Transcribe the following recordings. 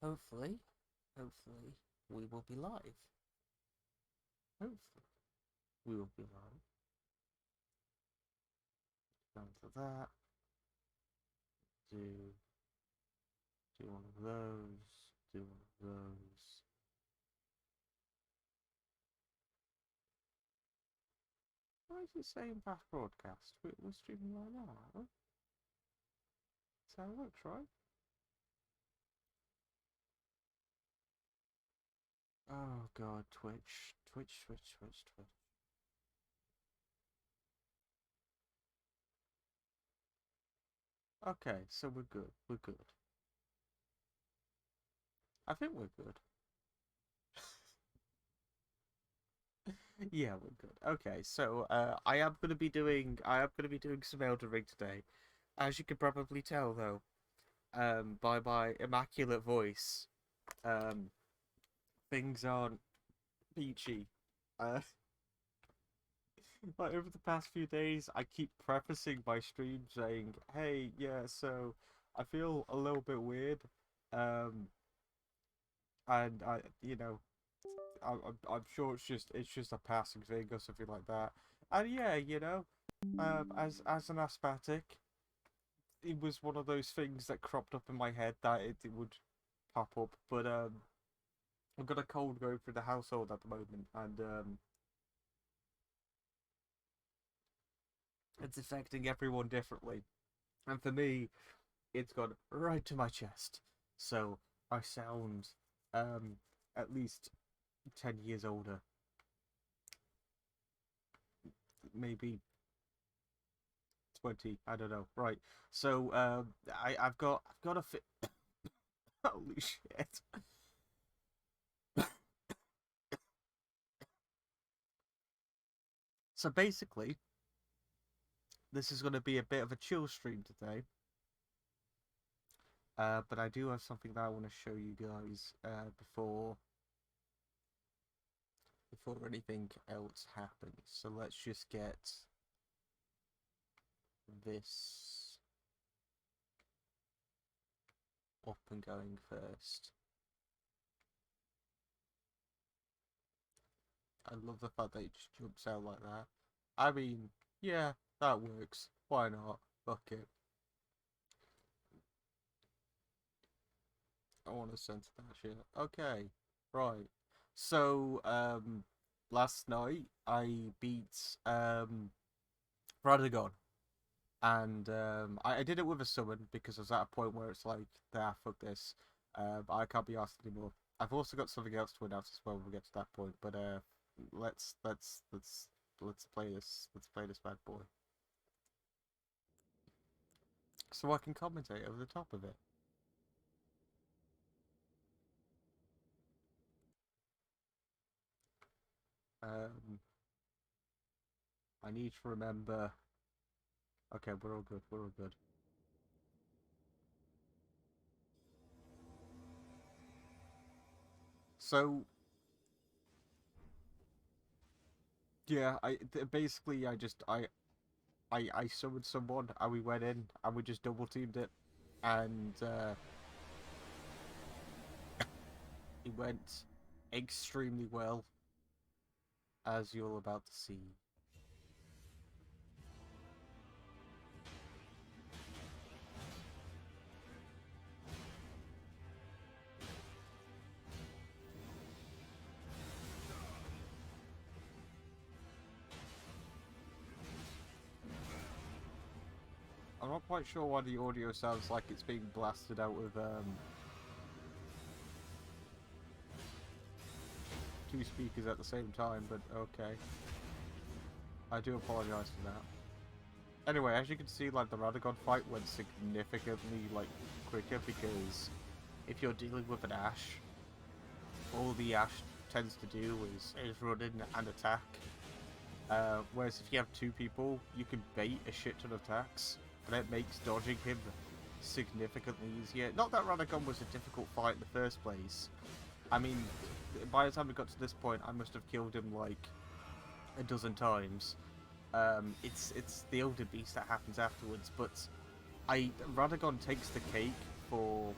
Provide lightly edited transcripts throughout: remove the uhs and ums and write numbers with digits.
Hopefully, we will be live. Hopefully, we will be live. Down to that. Do one of those. Do one of those. Why is it saying fast broadcast? We're streaming right now, aren't we? That's how it works, right? Oh god, Twitch. Twitch. Okay, so we're good. We're good. I think we're good. Yeah, we're good. Okay, so I am gonna be doing some Elden Ring today. As you can probably tell though, by my immaculate voice, um, things aren't peachy. Uh, like over the past few days, I keep prefacing my stream saying, "Hey, yeah, so I feel a little bit weird, um, and I'm sure it's just a passing thing or something like that." And yeah, as an asthmatic, it was one of those things that cropped up in my head that it would pop up, but I've got a cold going through the household at the moment, and it's affecting everyone differently. And for me, it's gone right to my chest. So I sound um, at least 10 years older, maybe 20. I don't know. Right. So I've got a fit. Holy shit. So basically, this is going to be a bit of a chill stream today. But I do have something that I want to show you guys before anything else happens. So let's just get this up and going first. I love the fact that it just jumps out like that. I mean, yeah, that works. Why not? Fuck it. I want to censor that shit. Okay, right. So, last night I beat Radagon. And I did it with a summon because I was at a point where it's like, ah, fuck this. I can't be asked anymore. I've also got something else to announce as well when we get to that point. But let's let's let's let's play this. Let's play this bad boy. So I can commentate over the top of it. Um, I need to remember. Okay, we're all good. We're all good. So yeah, basically I summoned someone and we went in and we just double teamed it, and it went extremely well, as you're about to see. I'm not quite sure why the audio sounds like it's being blasted out with two speakers at the same time, but okay. I do apologize for that. Anyway, as you can see, like the Radagon fight went significantly like quicker because if you're dealing with an Ashe, all the Ashe tends to do is run in and attack. Whereas if you have two people, you can bait a shit ton of attacks, and it makes dodging him significantly easier. Not that Radagon was a difficult fight in the first place. I mean, by the time we got to this point, I must have killed him like a dozen times. It's the older beast that happens afterwards, but Radagon takes the cake for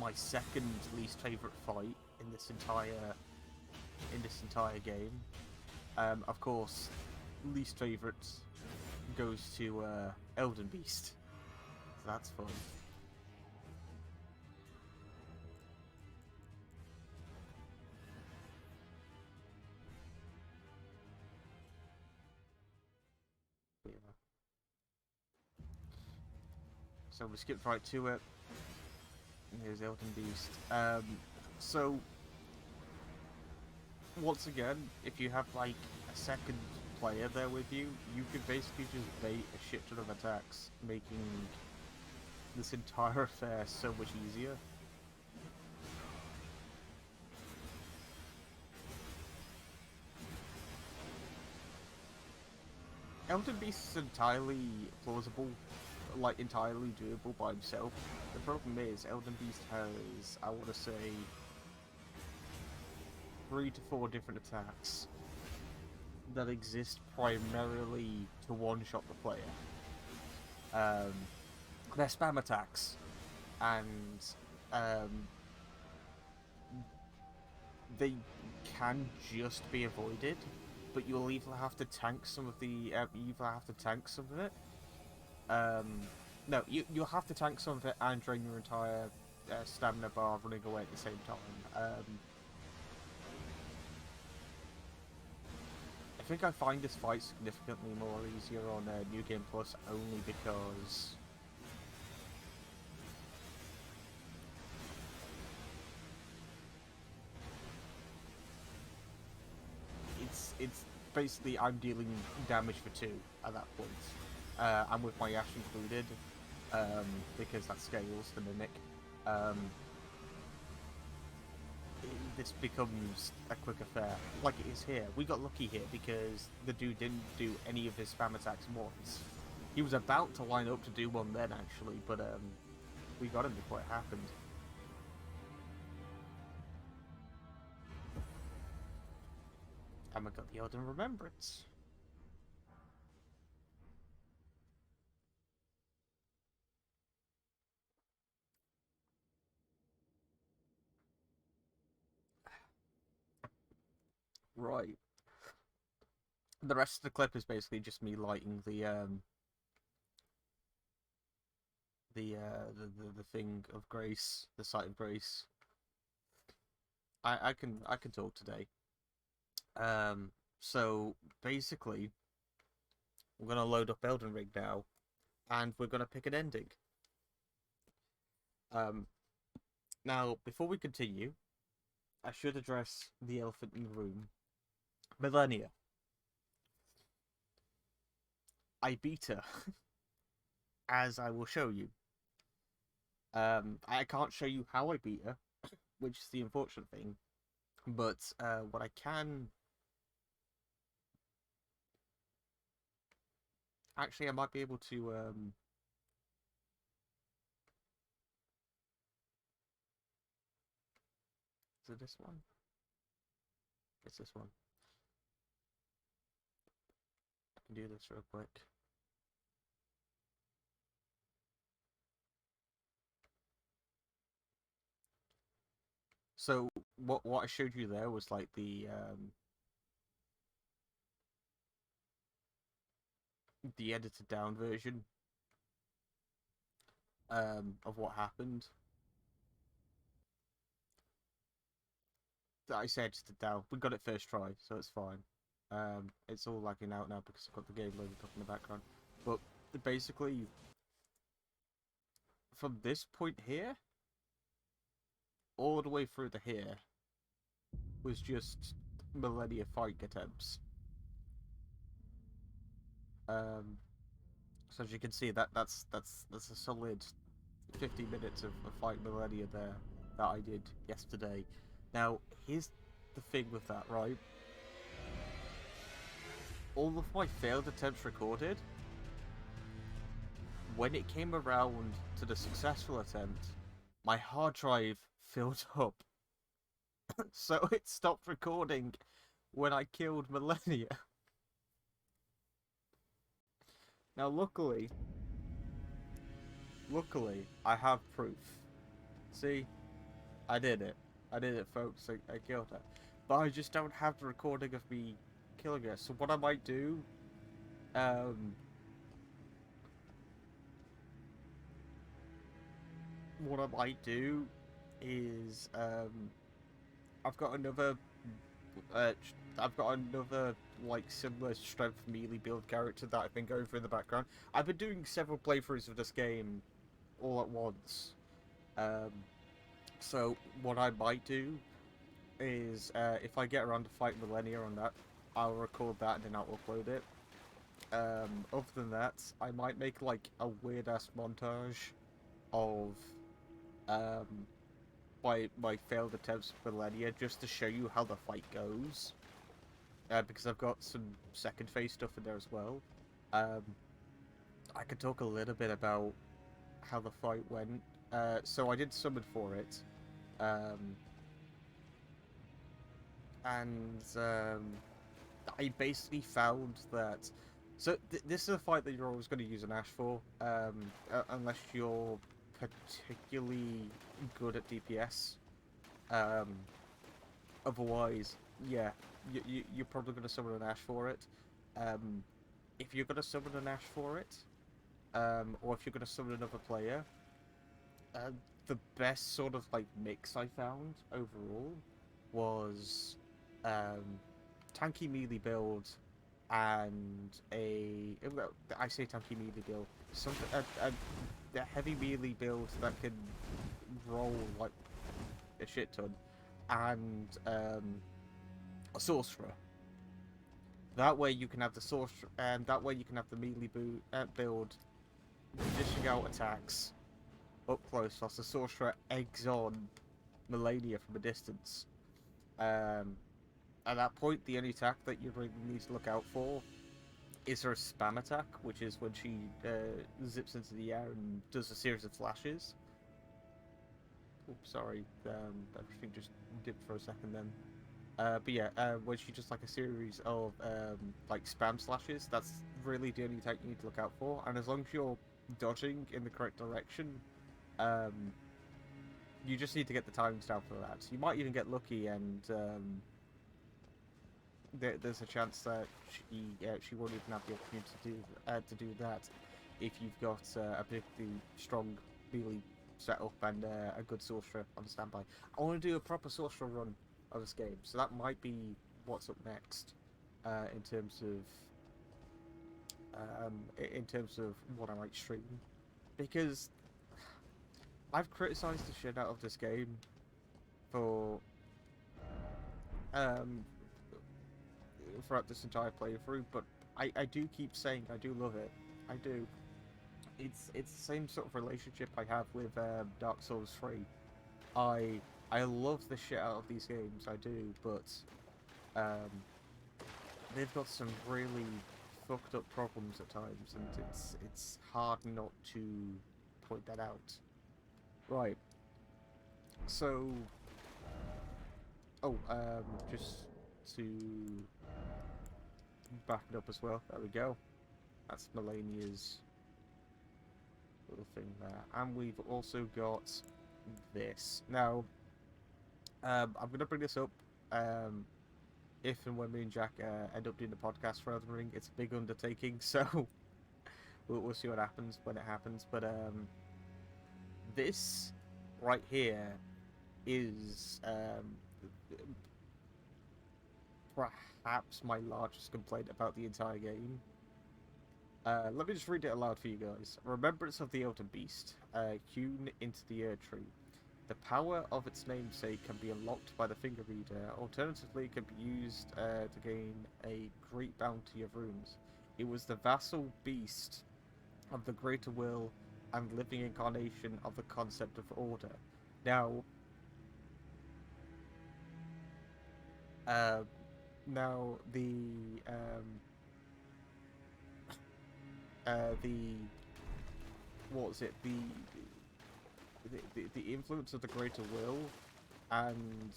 my second least favorite fight in this entire game. Of course, least favorite goes to Elden Beast. So that's fun. Yeah. So we skipped right to it. Here's Elden Beast. So once again, if you have like a second player there with you, you could basically just bait a shit ton of attacks, making this entire affair so much easier. Elden Beast is entirely plausible, like entirely doable by himself. The problem is, Elden Beast has, I want to say, 3 to 4 different attacks that exist primarily to one-shot the player. They're spam attacks, and they can just be avoided, but you'll either have to tank some of the of it. No, you'll have to tank some of it and drain your entire stamina bar running away at the same time. I think I find this fight significantly more easier on New Game Plus only because it's basically I'm dealing damage for 2 at that point, and with my Ash included, because that scales the Mimic. This becomes a quick affair, like it is here. We got lucky here because the dude didn't do any of his spam attacks once. He was about to line up to do one then, actually, but we got him before it happened. And we got the Elden Remembrance. Right. The rest of the clip is basically just me lighting the thing of grace, the site of grace. I can talk today. So basically, we're gonna load up Elden Ring now, and we're gonna pick an ending. Now before we continue, I should address the elephant in the room. Millennia. I beat her, as I will show you. I can't show you how I beat her, which is the unfortunate thing. But what I can... Actually, I might be able to... Is it this one? It's this one. I can do this real quick. So, what I showed you there was like the edited down version of what happened. I said it down. We got it first try, so it's fine. It's all lagging out now because I've got the game loaded up in the background. But basically, from this point here, all the way through to here, was just Millennia fight attempts. So as you can see, that's a solid 50 minutes of fight Millennia there that I did yesterday. Now, here's the thing with that, right? All of my failed attempts recorded, when it came around to the successful attempt, my hard drive filled up. So it stopped recording when I killed Millennia. Now, luckily, I have proof. See, I did it. I did it, folks. I killed her. But I just don't have the recording of me killing her. So what I might do, um, what I might do is, I've got another, uh, I've got another, like, similar strength melee build character that I've been going through in the background. I've been doing several playthroughs of this game all at once. Um, so what I might do is, if I get around to fight Millennia on that, I'll record that and then I'll upload it. Other than that, I might make like a weird ass montage of um my failed attempts with Millennia just to show you how the fight goes. Because I've got some second phase stuff in there as well. Um, I could talk a little bit about how the fight went. So I did summon for it. Um, and I basically found that. So this is a fight that you're always going to use an Ash for, unless you're particularly good at DPS. Um, Otherwise, yeah, you're probably going to summon an Ash for it. If you're going to summon an Ash for it, or if you're going to summon another player, the best sort of like mix I found overall was tanky melee build and I say tanky melee build, something a heavy melee build that can roll like a shit ton, and a sorcerer. That way you can have the sorcerer, and that way you can have the melee build dishing out attacks up close, whilst the sorcerer eggs on Melania from a distance. At that point, the only attack that you really need to look out for is her spam attack, which is when she zips into the air and does a series of flashes. Oops, sorry, everything just dipped for a second then. But yeah, when she does like a series of like spam slashes, that's really the only attack you need to look out for. And as long as you're dodging in the correct direction, you just need to get the timings down for that. You might even get lucky, and there's a chance that she won't even have the opportunity to do that if you've got a particularly strong melee setup and a good sorcerer on standby. I want to do a proper sorcerer run of this game, so that might be what's up next in terms of what I might stream, because I've criticised the shit out of this game for throughout this entire playthrough, but I do keep saying I do love it. I do. It's the same sort of relationship I have with Dark Souls 3. I love the shit out of these games, I do, but they've got some really fucked up problems at times, and it's hard not to point that out. Right. So, just to back it up as well. There we go. That's Melania's little thing there, and we've also got this. Now, I'm gonna bring this up. If and when me and Jack end up doing the podcast for Elden Ring, it's a big undertaking, so we'll see what happens when it happens. But this right here is perhaps my largest complaint about the entire game. Let me just read it aloud for you guys. Remembrance of the Elden Beast, hewn into the Erd Tree. The power of its namesake can be unlocked by the Finger Reader. Alternatively, it can be used to gain a great bounty of runes. It was the vassal beast of the Greater Will and living incarnation of the concept of order. Now, what was it? The influence of the Greater Will, and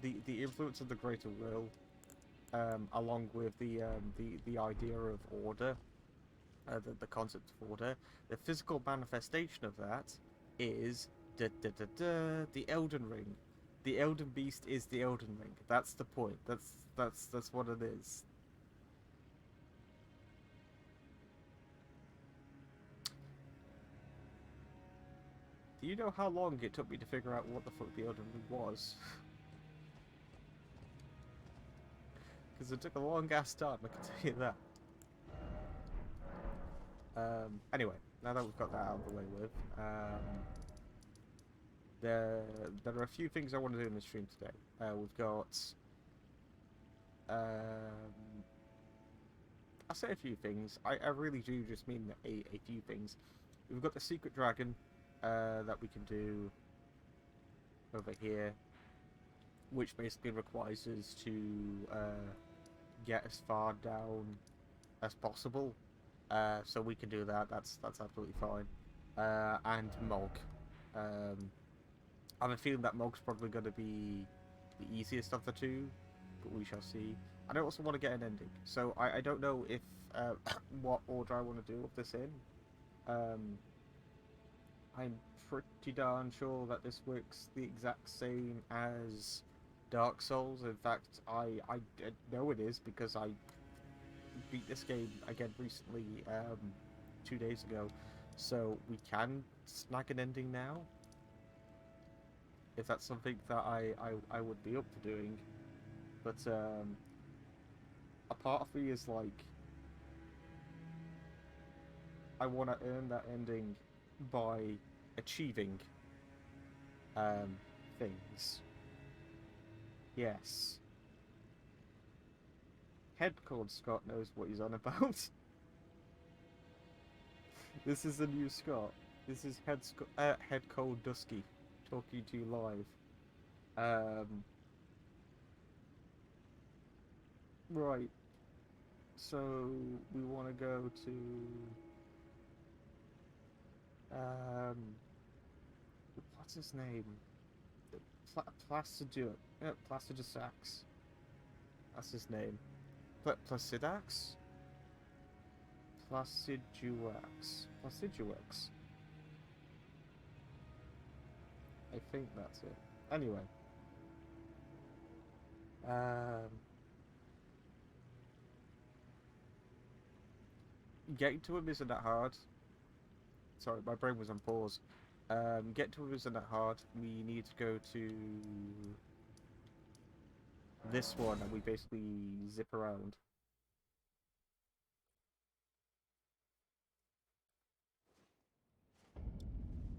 the influence of the Greater Will, along with the idea of order, the concept of order. The physical manifestation of that is the Elden Ring. The Elden Beast is the Elden Ring. That's the point. That's what it is. Do you know how long it took me to figure out what the fuck the Elden Ring was? Because it took a long ass time, I can tell you that. Anyway, now that we've got that out of the way with, there are a few things I want to do in the stream today. We've got, I say a few things. I really do just mean a few things. We've got the secret dragon that we can do over here, which basically requires us to get as far down as possible. So we can do that. That's absolutely fine. And Mog. I have a feeling that Mog's probably going to be the easiest of the two, but we shall see. And I also want to get an ending. So I don't know if what order I want to deal with this in. I'm pretty darn sure that this works the exact same as Dark Souls. In fact, I know it is because I beat this game again recently, 2 days ago. So we can snag an ending now, if that's something that I would be up for doing. But a part of me is like, I want to earn that ending by achieving things. Yes. Head Cold Scott knows what he's on about. This is a new Scott. This is Head Cold Dusky talking to you live. Right. So we want to go to what's his name? Placidusax. That's his name. Placiduax? Placiduax. I think that's it. Anyway. Getting to him isn't that hard. Sorry, my brain was on pause. Getting to him isn't that hard. We need to go to this one, and we basically zip around.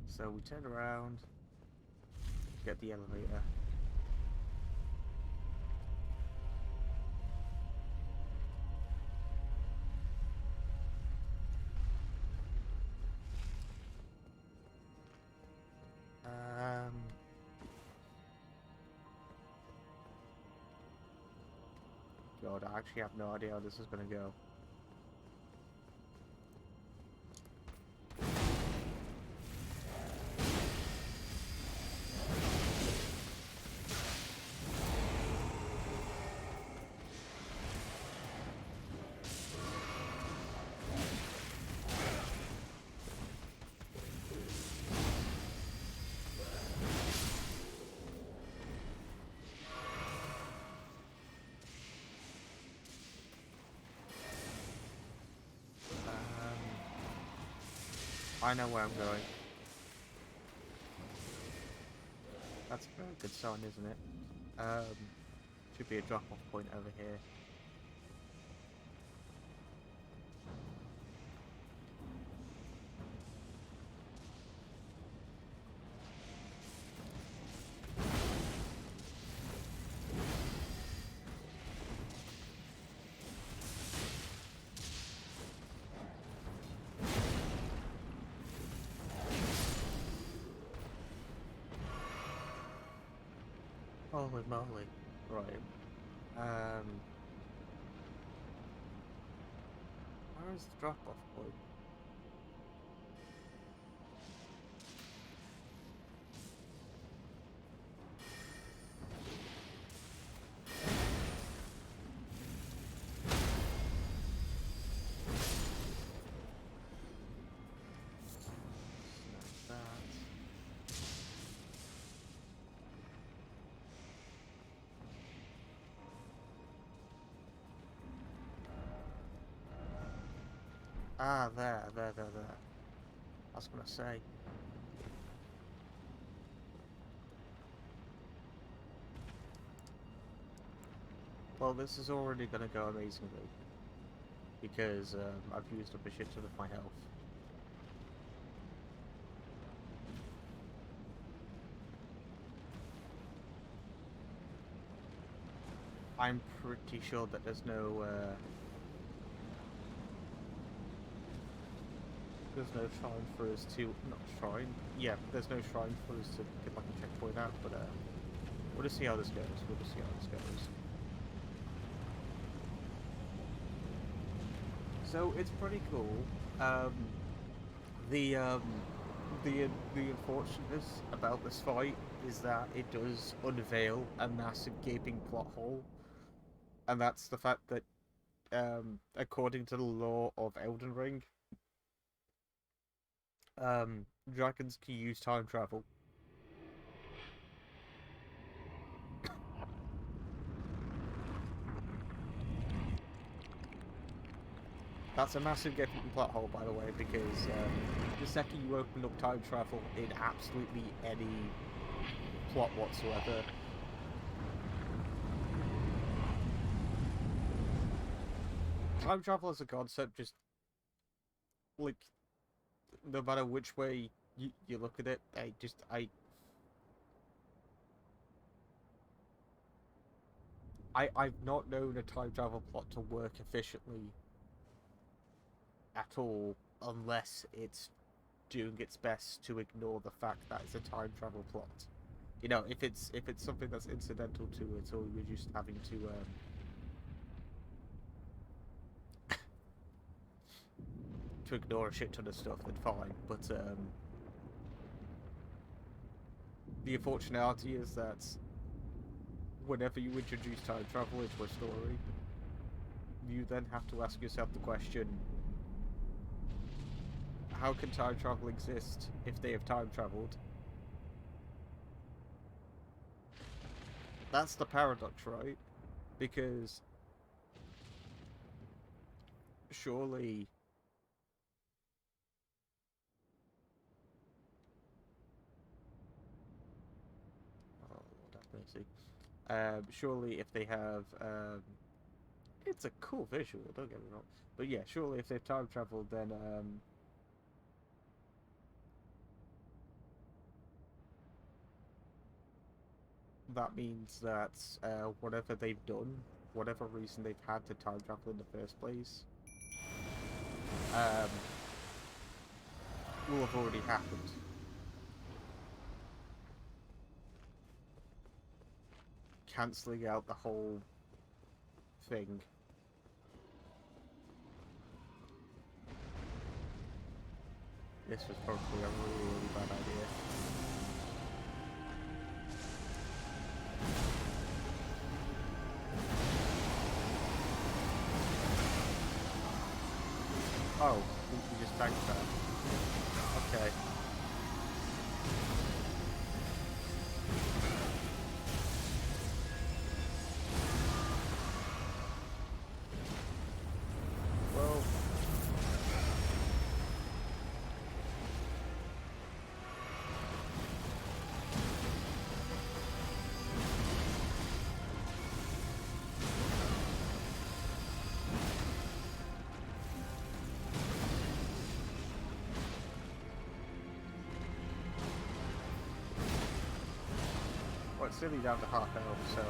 So we turn around, get the elevator. God, I actually have no idea how this is gonna go. I know where I'm going. That's a very good sign, isn't it? Should be a drop-off point over here. Holy moly. Right. Where is the drop-off point? Ah, there. I was gonna say. Well, this is already gonna go amazingly. Because I've used up a shit ton of my health. I'm pretty sure that there's no shrine for us to, not shrine, yeah, there's no shrine for us to get like a checkpoint out, but we'll just see how this goes, So it's pretty cool. The unfortunateness about this fight is that it does unveil a massive gaping plot hole, and that's the fact that according to the law of Elden Ring, dragons can use time travel. That's a massive gaping plot hole, by the way, because the second you open up time travel in absolutely any plot whatsoever, time travel as a concept just, like, no matter which way you look at it, I've not known a time travel plot to work efficiently at all unless it's doing its best to ignore the fact that it's a time travel plot. You know, if it's something that's incidental to it, or you're just having to ignore a shit ton of stuff, then fine. But the unfortunality is that whenever you introduce time travel into a story, you then have to ask yourself the question: how can time travel exist if they have time traveled? That's the paradox, right? Because surely oh Lord have mercy. Surely if they have it's a cool visual, don't get me wrong. But yeah, surely if they've time traveled, then that means that whatever they've done, whatever reason they've had to time travel in the first place, will have already happened. Cancelling out the whole thing. This was probably a really bad idea. Oh, we just tanked that. Okay. Well, it's nearly down to half health, so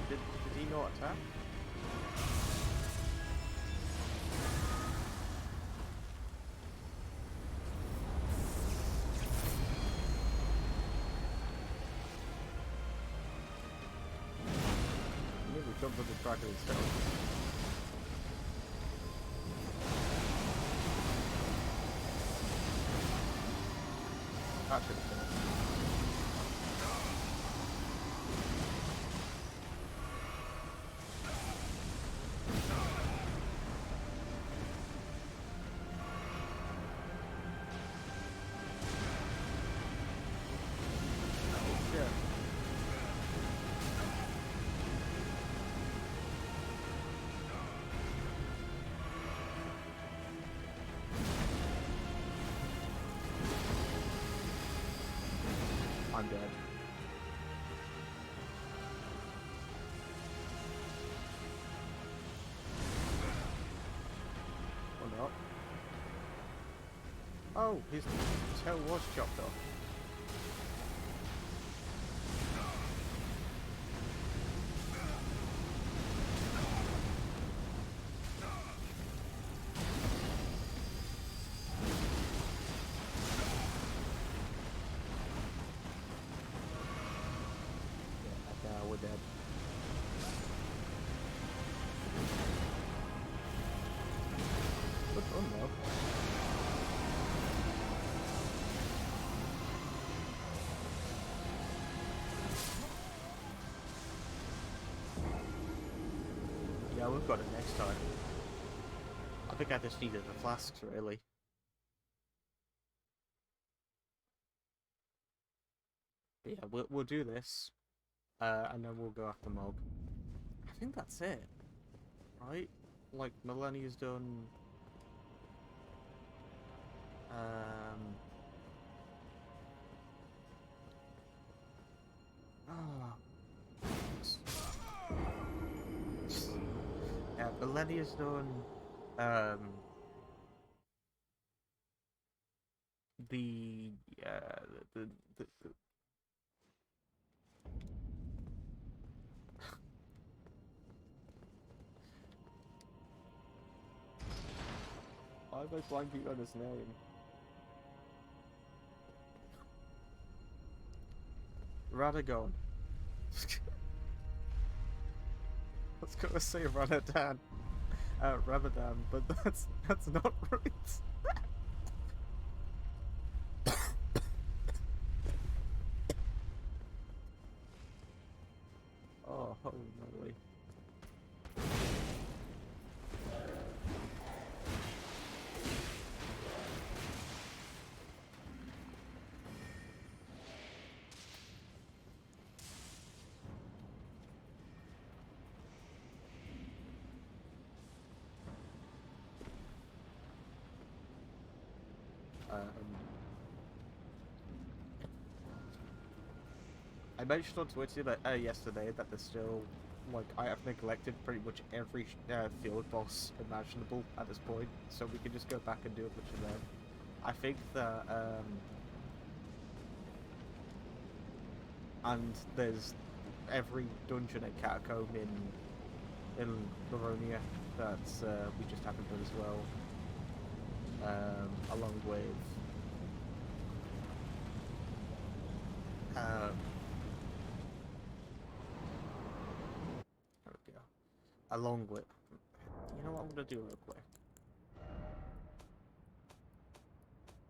did he not attack? He nearly jumped on the dragon itself. That should have been it. Oh, shit. I'm dead. Or not. Oh, his tail was chopped off. Yeah, we're dead. Good fun though. Yeah, we've got it next time. I think I just needed the flasks, really. But yeah, we'll do this, and then we'll go after Mog. I think that's it, right? Like, Millennia's done. Oh. Yeah, Millennia's done. The the, the, the why am I blanking on his name? Radagon. I was gonna say Radadan. Ramadan, but that's not right. Oh, holy moly. I mentioned on Twitter that yesterday that there's still, like, I have neglected pretty much every field boss imaginable at this point, so we can just go back and do a bunch of them. I think that and there's every dungeon and catacomb in Livonia that we just haven't done as well. Along with there we go. Along with, you know what I'm gonna do real quick.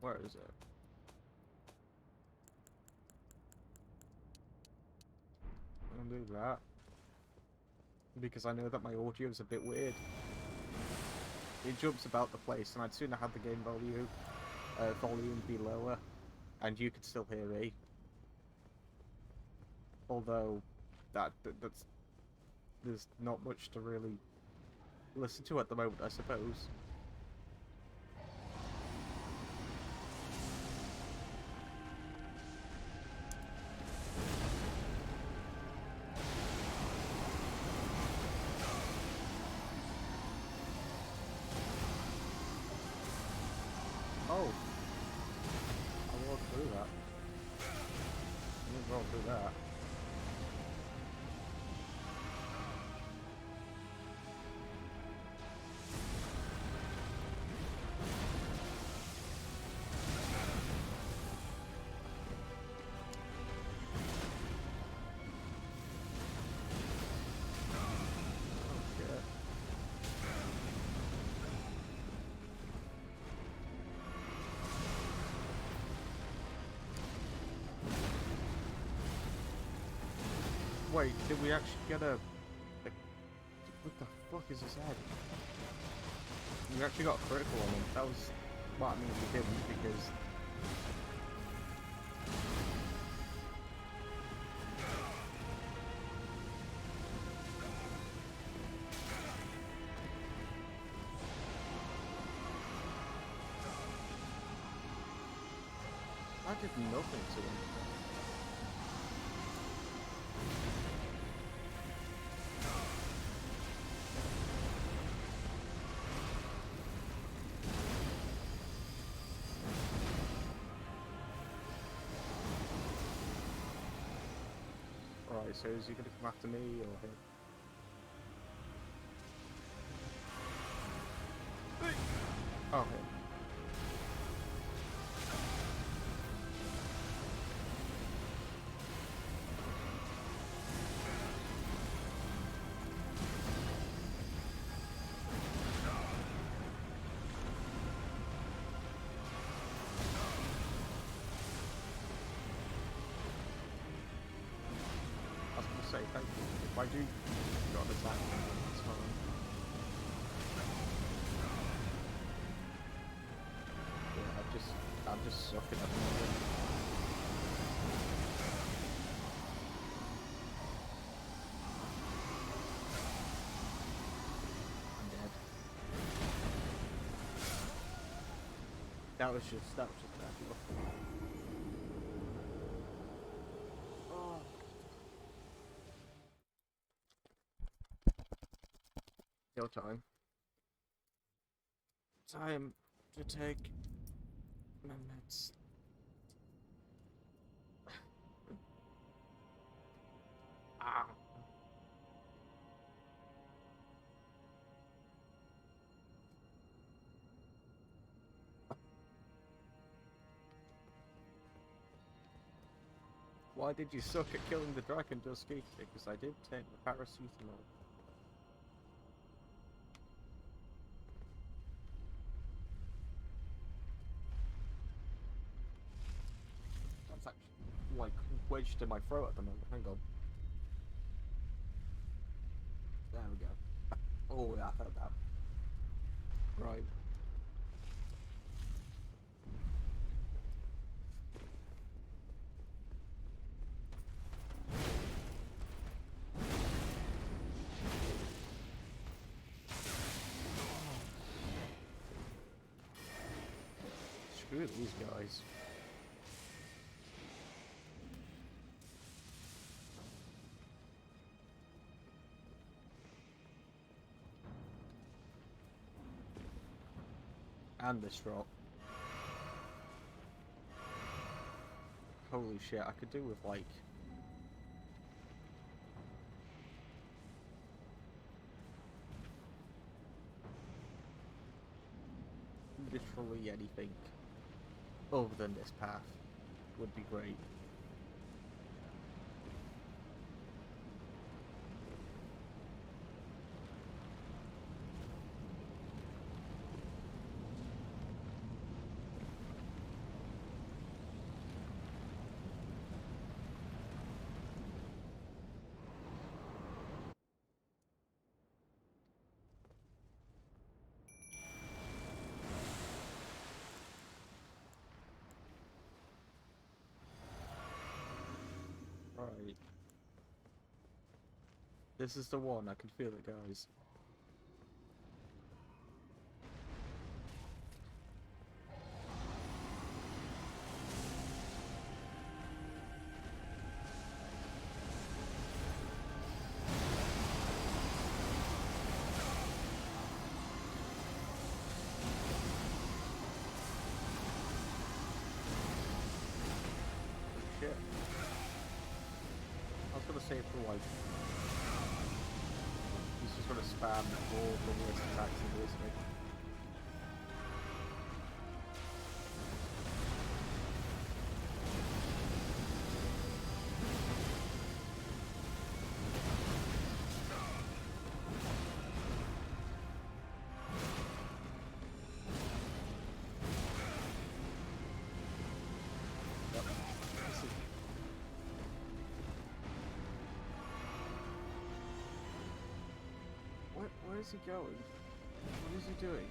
Where is it? I'm gonna do that because I know that my audio is a bit weird. It jumps about the place, and I'd sooner have the game volume be lower, and you could still hear me. Although that's there's not much to really listen to at the moment, I suppose. Oh, I walked through that. I didn't roll through that. Wait, did we actually get a... What the fuck is his head? We actually got a critical on him. That was... Well, I mean, we didn't, because... I did nothing to him. Right, so is he gonna come after me or him? Oh, him. I was gonna say, thank you. If I do got an attack, that's fine. Yeah, I'm just sucking at the moment. I'm dead. That was just bad luck. Oh. Your time. Time to take my meds. Ah. Why did you suck at killing the dragon, Dusky? Because I did take the paracetamol. That's actually like wedged in my throat at the moment. Hang on. There we go. Oh yeah, I felt that. Right. Screw these guys. And this drop. Holy shit, I could do with like... literally anything other than this path would be great. Right. This is the one, I can feel it, guys. Shit. I was gonna say for like... He's just gonna spam all the worst attacks in this thing. Where's he going? What is he doing?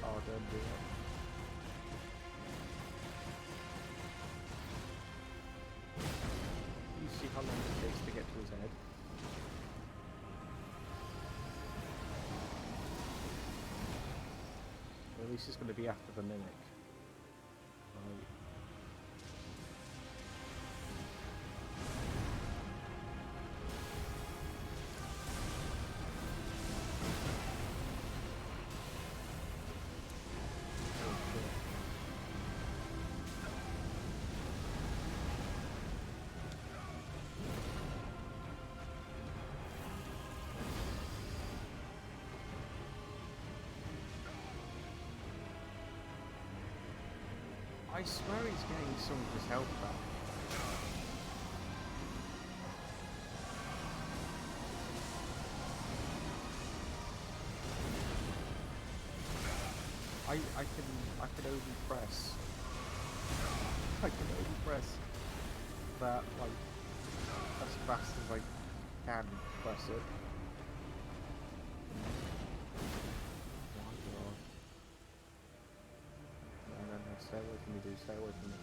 Oh, don't do it. You see how long it takes to get to his head? Or at least it's going to be after the mimic. Right. I swear he's getting some of his health back. I can only press. I can only press that like as fast as I can press it. Stay away from me, dude. Stay away from me.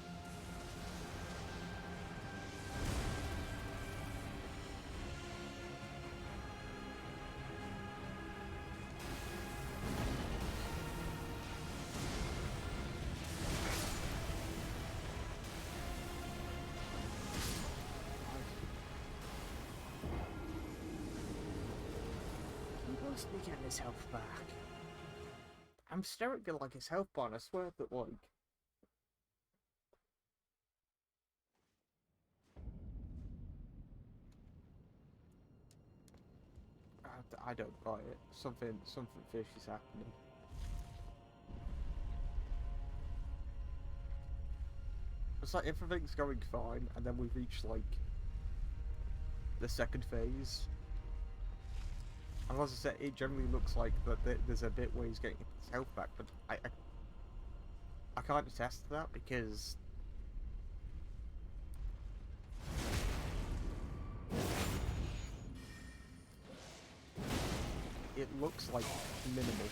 He must be getting his health back. I'm staring at like his health bar, and I swear that like. I don't buy it. Something fishy is happening. It's like everything's going fine, and then we reach like the second phase. And as I said, it generally looks like that there's a bit where he's getting his health back, but I can't attest to that because it looks like minimal.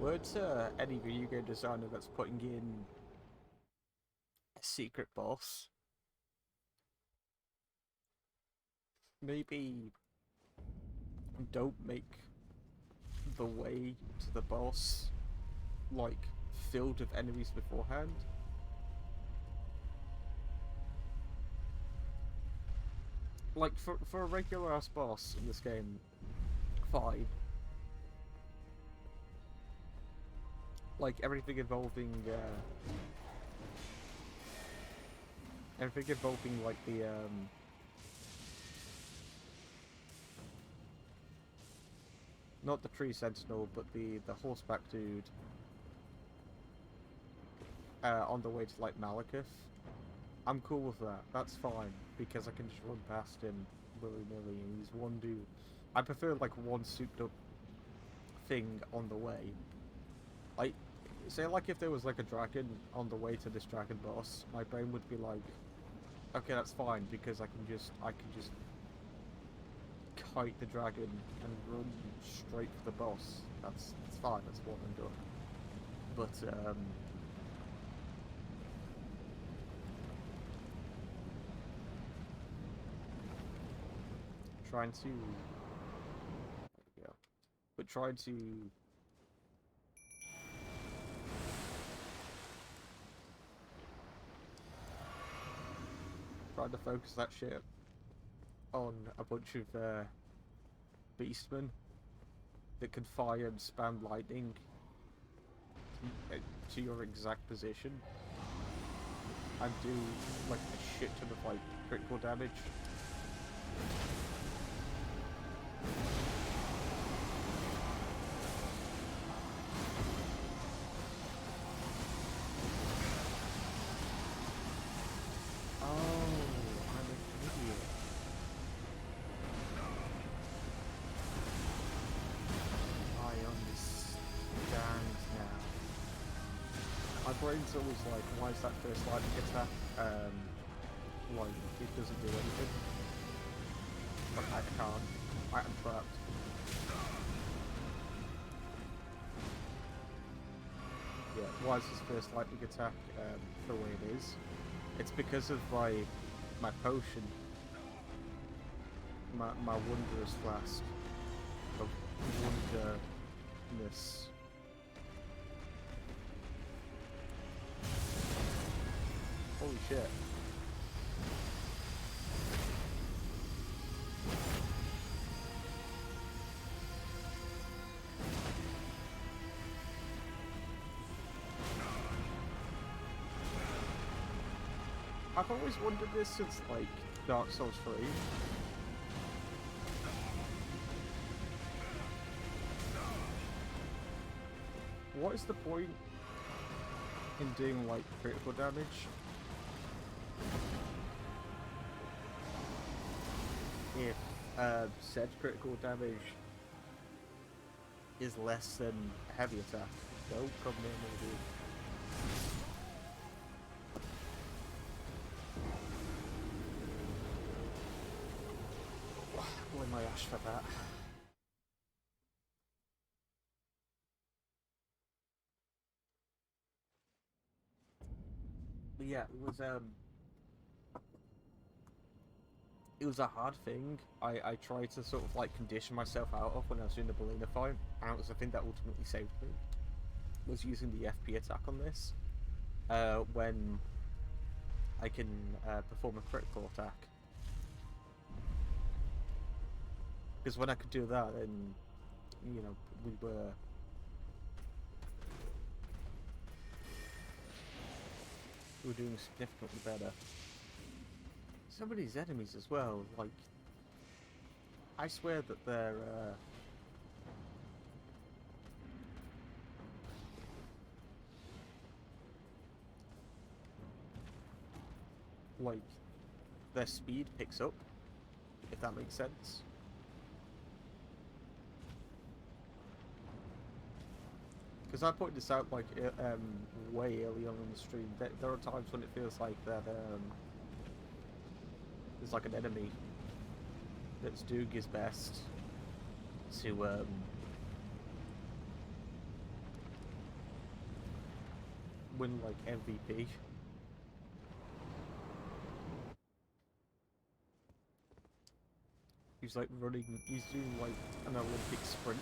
Word to any video game designer that's putting in a secret boss. Maybe don't make the way to the boss like filled with enemies beforehand. Like for a regular ass boss in this game, fine. Like everything involving like the not the tree sentinel, but the horseback dude on the way to like Malekith. I'm cool with that. That's fine because I can just run past him willy-nilly, and he's one dude. I prefer like one souped up thing on the way. Like, say like if there was like a dragon on the way to this dragon boss, my brain would be like, okay, that's fine because I can just kite the dragon and run straight for the boss. That's fine. That's what I'm doing. But trying to focus that shit on a bunch of beastmen that can fire and spam lightning to your exact position and do like a shit ton of like critical damage. Brain's always like, why is that first lightning attack? Like, it doesn't do anything. Like, I can't. I am trapped. Yeah, why is this first lightning attack the way it is? It's because of my potion. My wondrous flask of wonderness. Holy shit. I've always wondered this since, like, Dark Souls 3. What is the point in doing, like, critical damage? If said critical damage is less than heavy attack. Don't come near me, dude. Blame my ash for that. But yeah, it was a hard thing. I tried to sort of like condition myself out of when I was doing the Belina fight, and it was the thing that ultimately saved me. Was using the FP attack on this, when I can perform a critical attack. Because when I could do that, then, you know, we were doing significantly better. Some of these enemies as well, like, I swear that they're, like, their speed picks up, if that makes sense. Because I pointed this out, like, way early on in the stream. There are times when it feels like that, there's like an enemy that's doing his best to win like MVP. He's like running, he's doing like an Olympic sprint.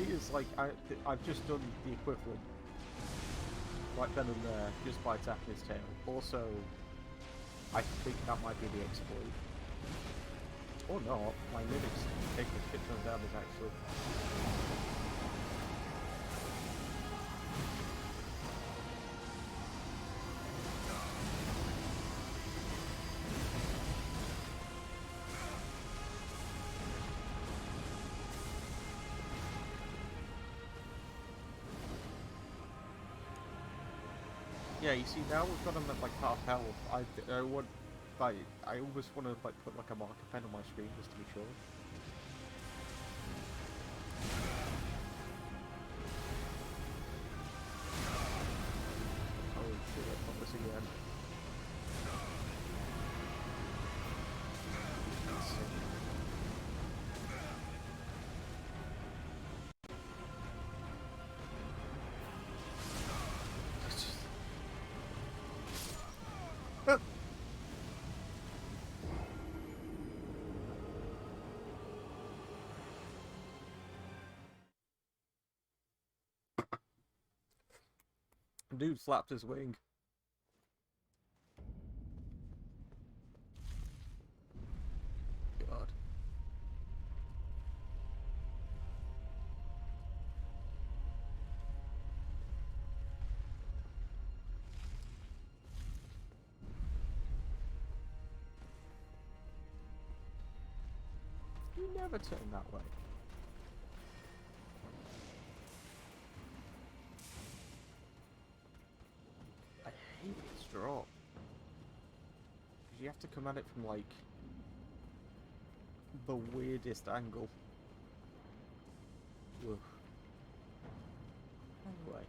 It's like I've just done the equivalent right then and there just by attacking his tail. Also, I think that might be the exploit. Or not, my mimics take a shit ton of damage actually. Yeah, you see, now we've got him at like half health. I want, like, I always want to like put like a marker pen on my screen just to be sure. Oh shit, not this again. Dude slapped his wing. God. You never turn that way. I hate this drop. Because you have to come at it from like the weirdest angle. Ugh. Anyway.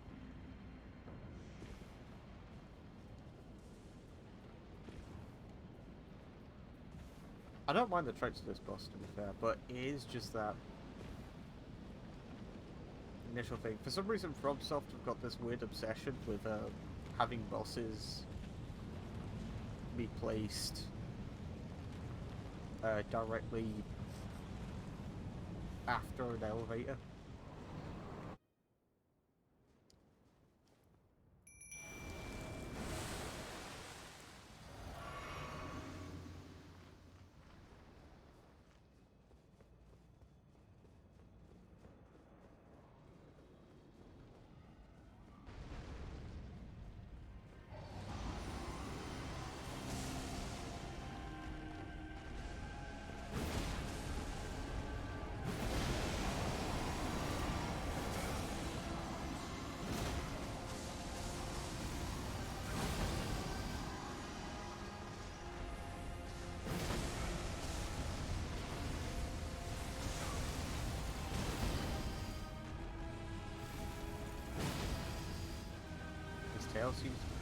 I don't mind the traits of this boss, to be fair, but it is just that initial thing. For some reason, FromSoft have got this weird obsession with having bosses be placed directly after an elevator. Tail seems to be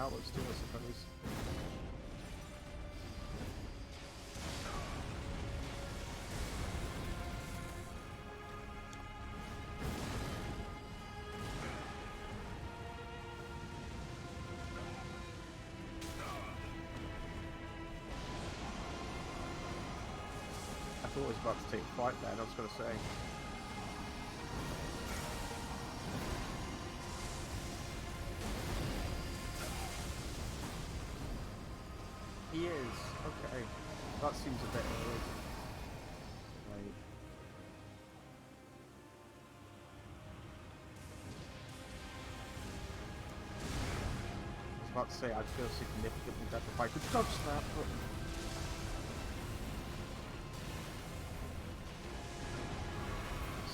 that looks too, I suppose. I thought it was about to take flight then, I was going to say. He is. Okay. That seems a bit early. Right. I was about to say I'd feel significantly better if I could dodge that, but...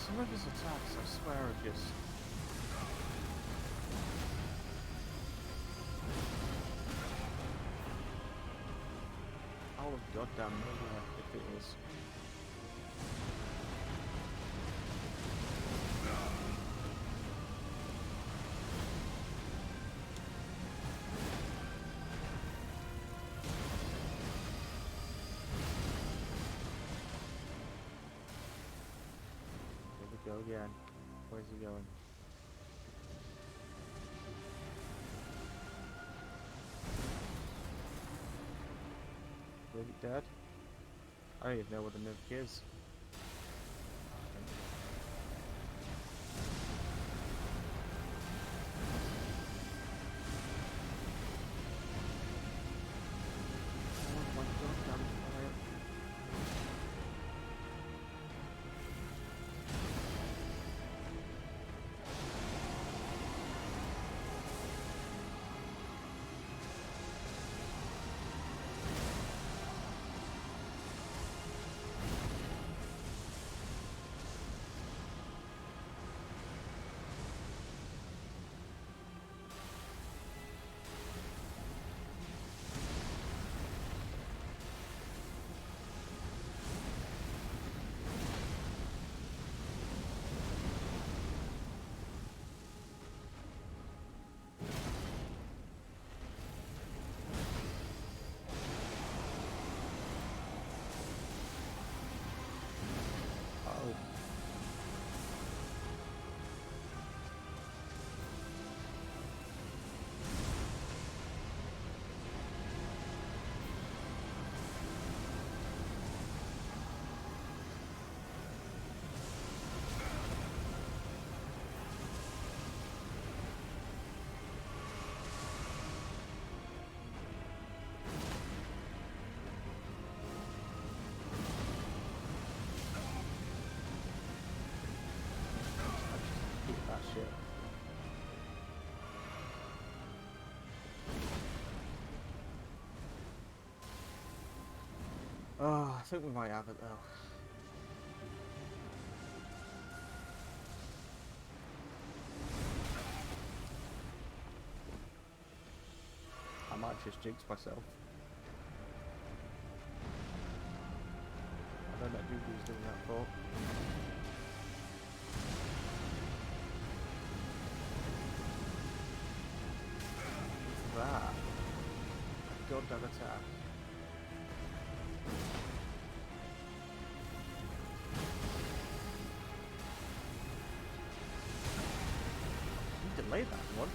Some of his attacks, I swear, are just... out of goddamn nowhere, it feels. Here we go again. Where's he going? Really dead? I don't even know what the mimic is. Oh my god, damn fire. Oh, I think we might have it though. I might just jinx myself. I don't know who was doing that for. That. Goddamn attack. You delayed that one.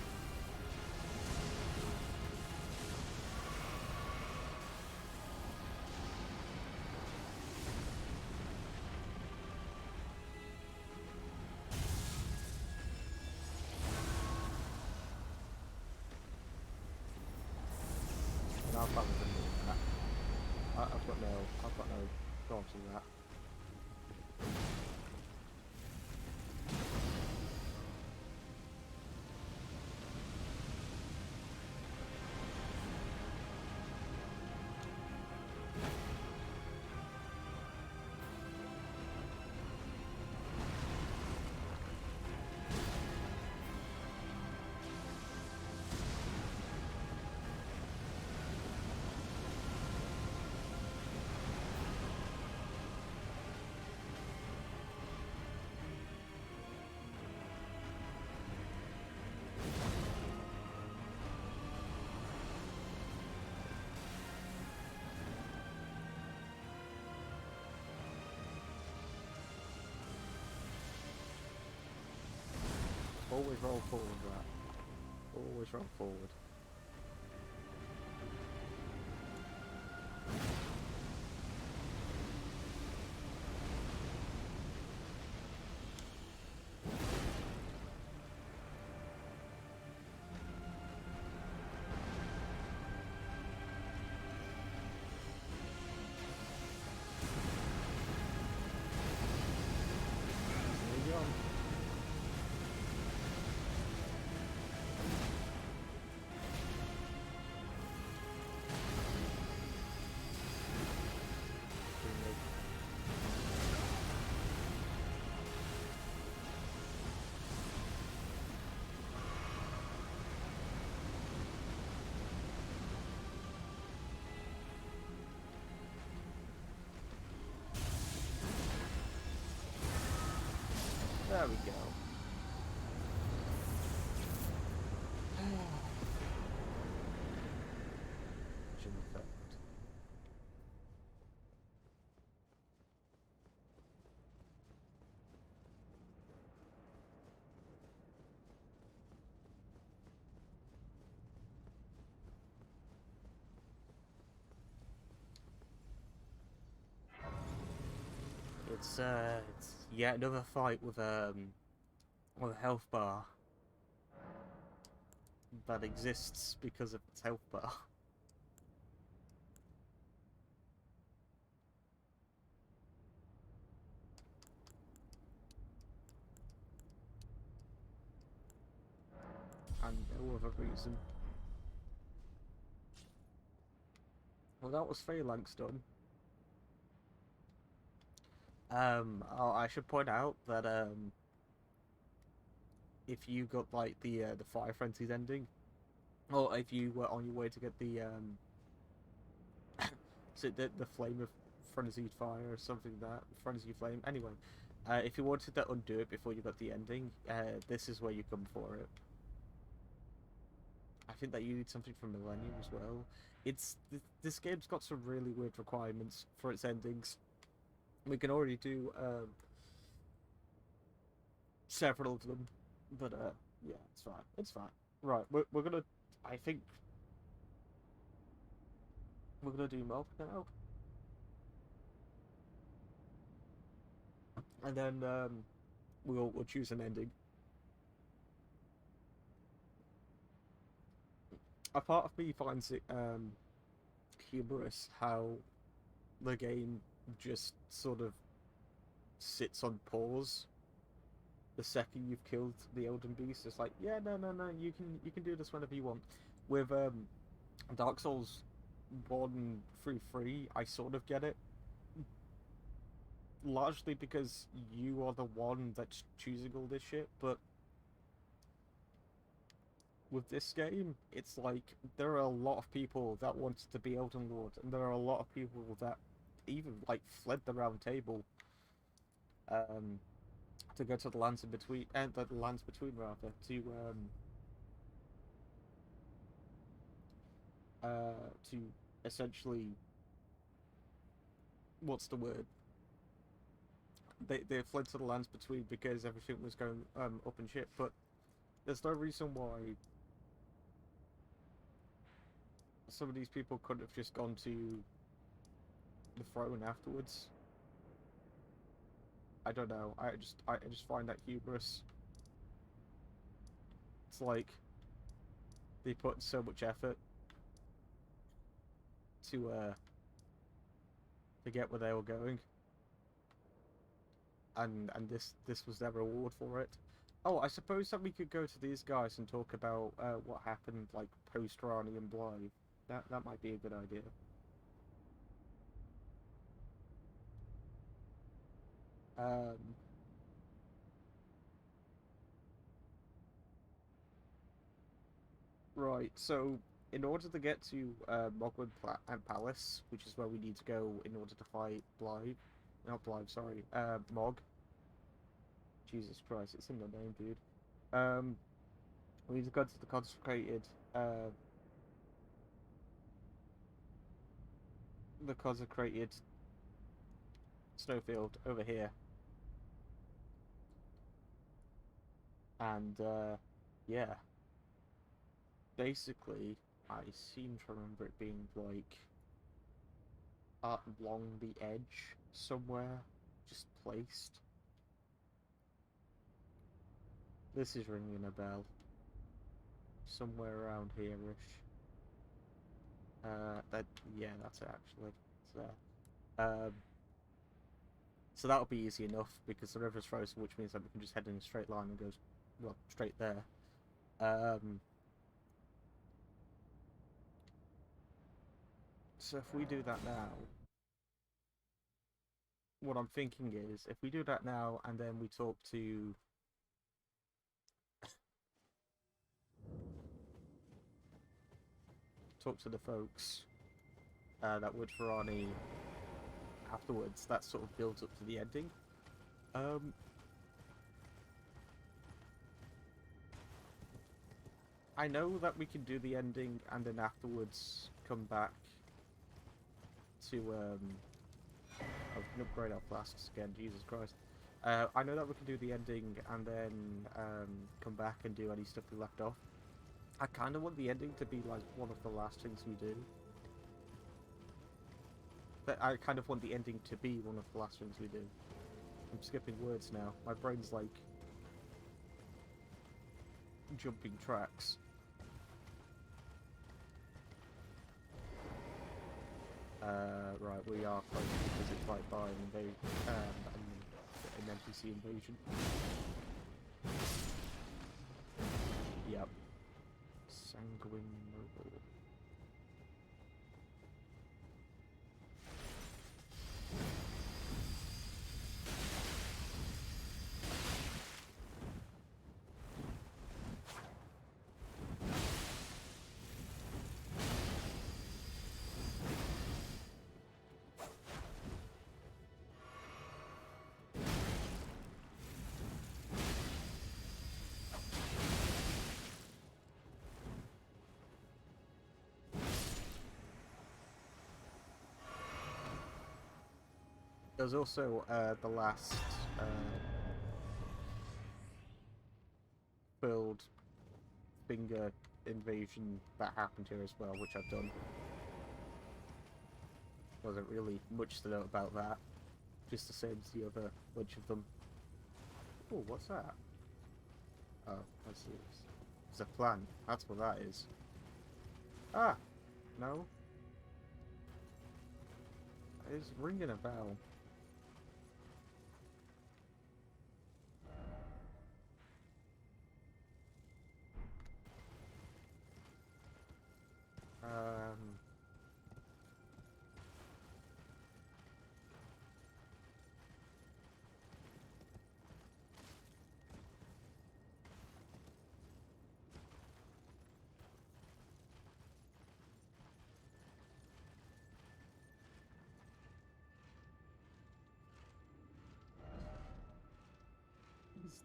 And I've got that. I've got no thoughts on that. Always roll forward, right? Always roll forward. There you go. There we go. Gym effect. It's yet another fight with a health bar that exists because of its health bar. And no other reason. Well, that was Phalanx done. Oh, I should point out that if you got like the Fire Frenzy's ending, or if you were on your way to get the is it the Flame of Frenzied Fire or something like that, Frenzy Flame. Anyway, if you wanted to undo it before you got the ending, this is where you come for it. I think that you need something from Millennium as well. This game's got some really weird requirements for its endings. We can already do several of them, but yeah, it's fine. It's fine. Right, we're gonna. I think we're gonna do Milk now, and then we'll choose an ending. A part of me finds it humorous how the game just sort of sits on pause the second you've killed the Elden Beast. It's like, yeah, no, you can do this whenever you want. With Dark Souls 1 through 3, I sort of get it. largely because you are the one that's choosing all this shit, but with this game, it's like there are a lot of people that wanted to be Elden Lord, and there are a lot of people that even like fled the Round Table um, to go to the lands in between, and the lands between rather, to essentially, what's the word? They fled to the lands between because everything was going up in shit. But there's no reason why some of these people couldn't have just gone to the throne afterwards. I don't know. I just find that hubris. It's like they put so much effort to get where they were going, and this was their reward for it. Oh, I suppose that we could go to these guys and talk about what happened like post Rani and Blythe. That might be a good idea. Um, right. So in order to get to Mogwai and Palace, which is where we need to go in order to fight Blythe, not Blythe, sorry, Mog. Jesus Christ, it's in the name, dude. Um, we need to go to uh, the consecrated snowfield over here, and yeah, basically, I seem to remember it being like along the edge somewhere, just placed. This is ringing a bell. Somewhere around here-ish. Yeah, that's it actually. It's there. So that'll be easy enough because the river's frozen, which means that we can just head in a straight line and go, well, straight there. So if we do that now, what I'm thinking is, if we do that now and then we talk to the folks that would Ferrani afterwards, that sort of builds up to the ending. I know that we can do the ending and then afterwards come back to I can upgrade our flasks again, Jesus Christ. I know that we can do the ending and then come back and do any stuff we left off. I kind of want the ending to be like one of the last things we do. But I kind of want the ending to be one of the last things we do. I'm skipping words now. My brain's like jumping tracks. Right, we are close to visit right by an NPC invasion. Yep. Sanguine Mobile. There's also the last filled finger invasion that happened here as well, which I've done. Wasn't really much to know about that. Just the same as the other bunch of them. Oh, what's that? Oh, I see. It's a plant. That's what that is. Ah! No? It's ringing a bell. Um...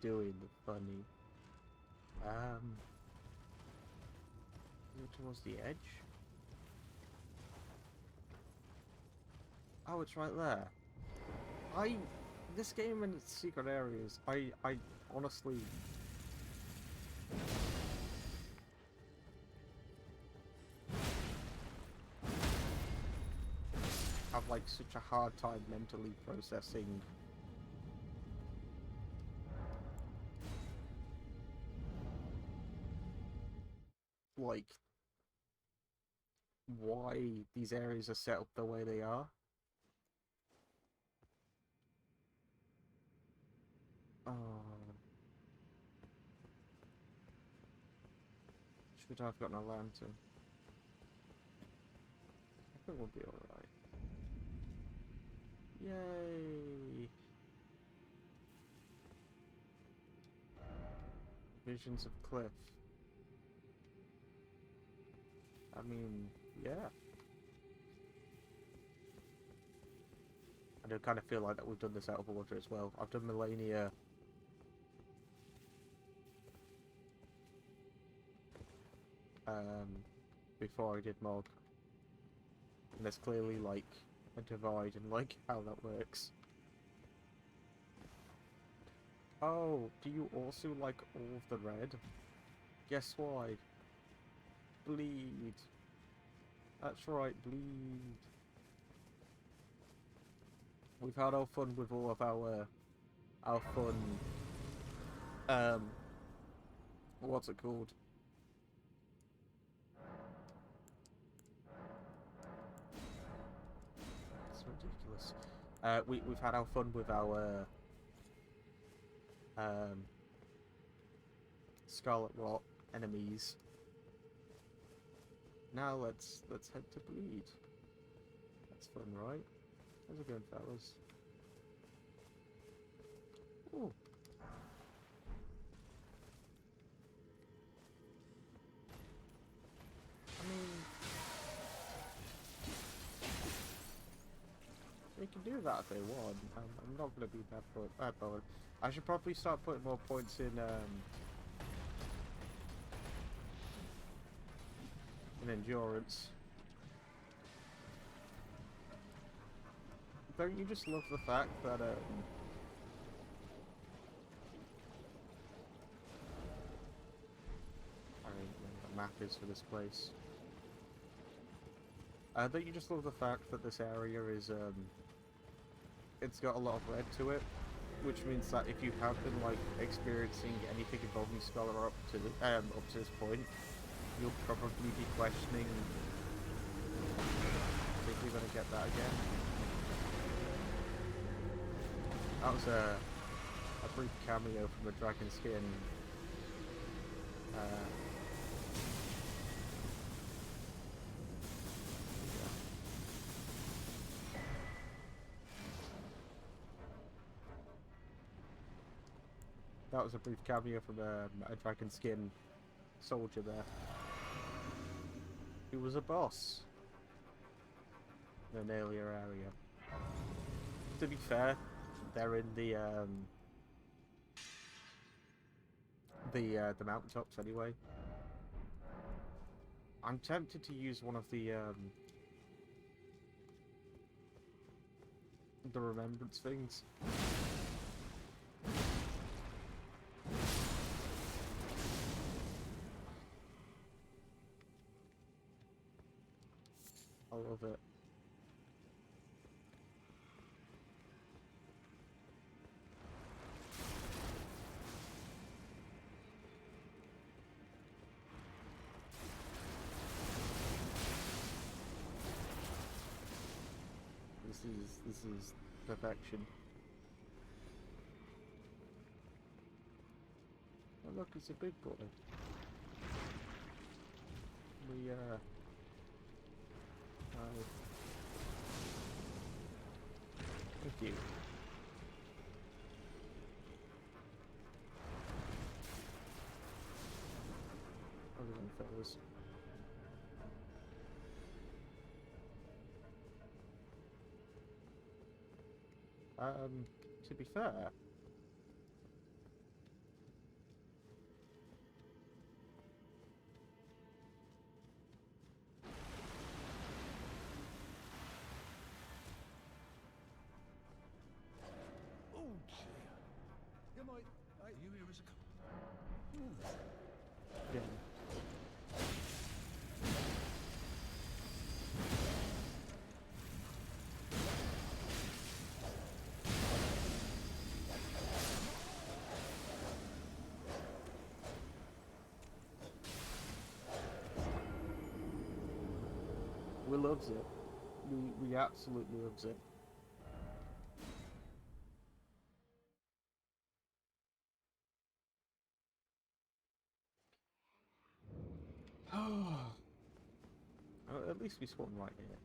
doing the funny. Towards the edge? Oh, it's right there. This game and its secret areas, I honestly have like such a hard time mentally processing like why these areas are set up the way they are. Oh, should have gotten a lantern. I think we'll be alright. Yay! Visions of cliff. I mean, yeah. I do kind of feel like that we've done this out of order as well. I've done Millennia before I did Mog. And there's clearly like a divide in like how that works. Oh, do you also like all of the red? Guess why? Bleed. That's right, bleed. We've had our fun with all of our fun what's it called? It's ridiculous. We've had our fun with our Scarlet Rot enemies. Now let's head to bleed. That's fun, right? How's it going, fellas? Ooh. I mean, they can do that if they want. I'm not gonna be bad bothered. I should probably start putting more points in endurance. Don't you just love the fact that I don't know what the map is for this place. Don't you just love the fact that this area is it's got a lot of red to it, which means that if you have been like experiencing anything involving Scholar up to this point, you'll probably be questioning, think we're gonna get that again. That was a brief cameo from a dragon skin. That was a brief cameo from a dragon skin soldier there. Who was a boss in an earlier area. To be fair, they're in the mountaintops anyway. I'm tempted to use one of the remembrance things. I love it. This is perfection. Oh look, it's a big boy. Thank you. Other than fellas. To be fair, Yeah. We loves it. We absolutely loves it. At least we spawn right here.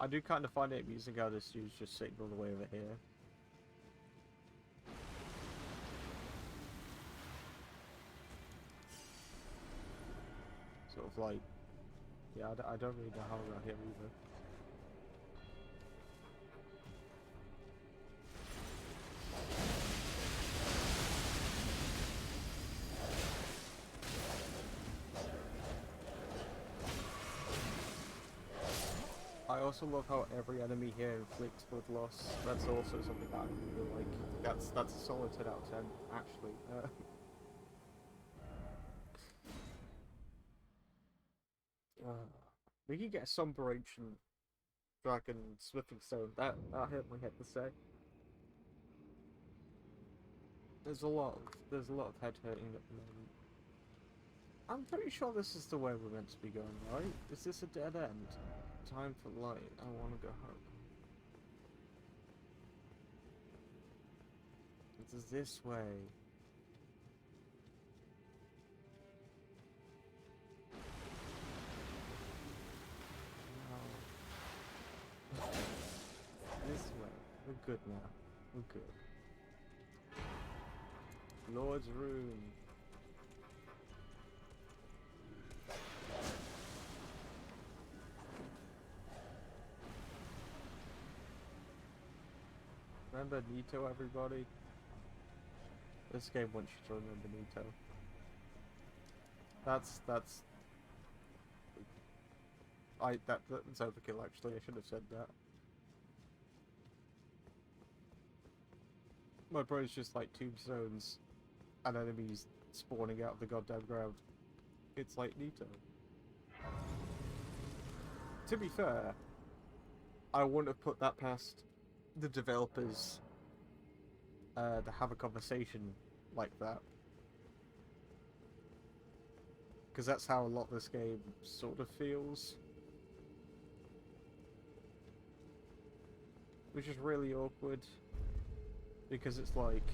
I do kind of find it amusing how this dude's just sitting all the way over here. Sort of like, yeah, I don't really know how we got here either. I also love how every enemy here inflicts blood loss. That's also something that I really like. That's a solid 10 out of 10, actually. We can get some Sunbreach Dragon Smithing Stone. That hurt my head to say. There's a lot of head hurting at the moment. I'm pretty sure this is the way we're meant to be going, right? Is this a dead end? Time for light. I want to go home. It is this way. No. This way. We're good now. We're good. Lord's Room. Remember Nito, everybody? This game wants you to remember Nito. That's that's overkill, actually. I should have said that. My bro's just like tombstones and enemies spawning out of the goddamn ground. It's like Nito. To be fair, I wouldn't have put that past the developers to have a conversation like that. Because that's how a lot of this game sort of feels. Which is really awkward. Because it's like...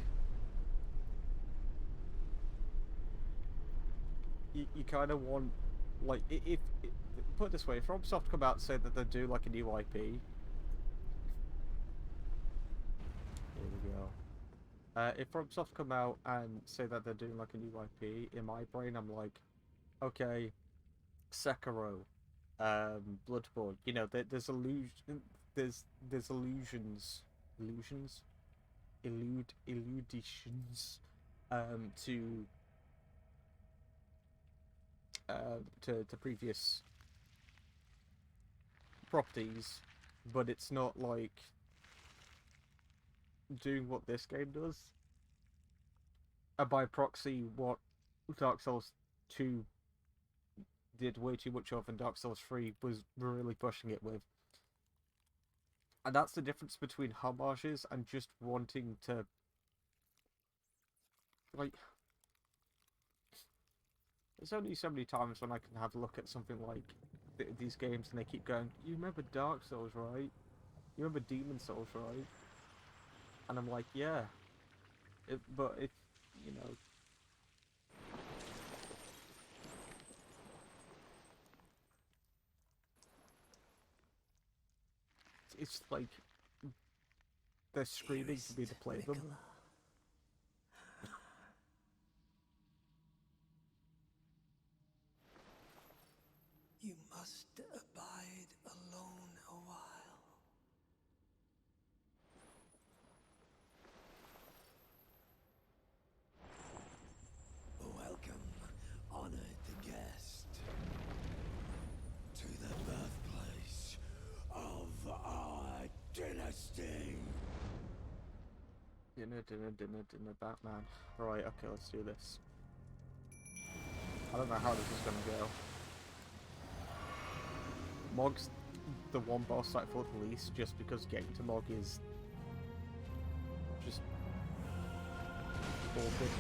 You kind of want... Like, put it this way, if FromSoft come out and say that they do like a new IP... Here we go. If FromSoft come out and say that they're doing like a new IP, in my brain I'm like, okay, Sekiro, Bloodborne, you know, there's illusions, illusions, to previous properties, but it's not like doing what this game does. And by proxy, what Dark Souls 2 did way too much of, and Dark Souls 3 was really pushing it with. And that's the difference between homages and just wanting to... Like... There's only so many times when I can have a look at something like these games and they keep going, you remember Dark Souls, right? You remember Demon Souls, right? And I'm like, yeah. But if, you know... It's like... They're screaming for me to play them. You must abide alone a while. Welcome, honored guest, to the birthplace of our dynasty. Dinner, Batman. Right, okay, let's do this. I don't know how this is gonna go. Mog's the one boss I fought the least, just because getting to Mog is just awkward.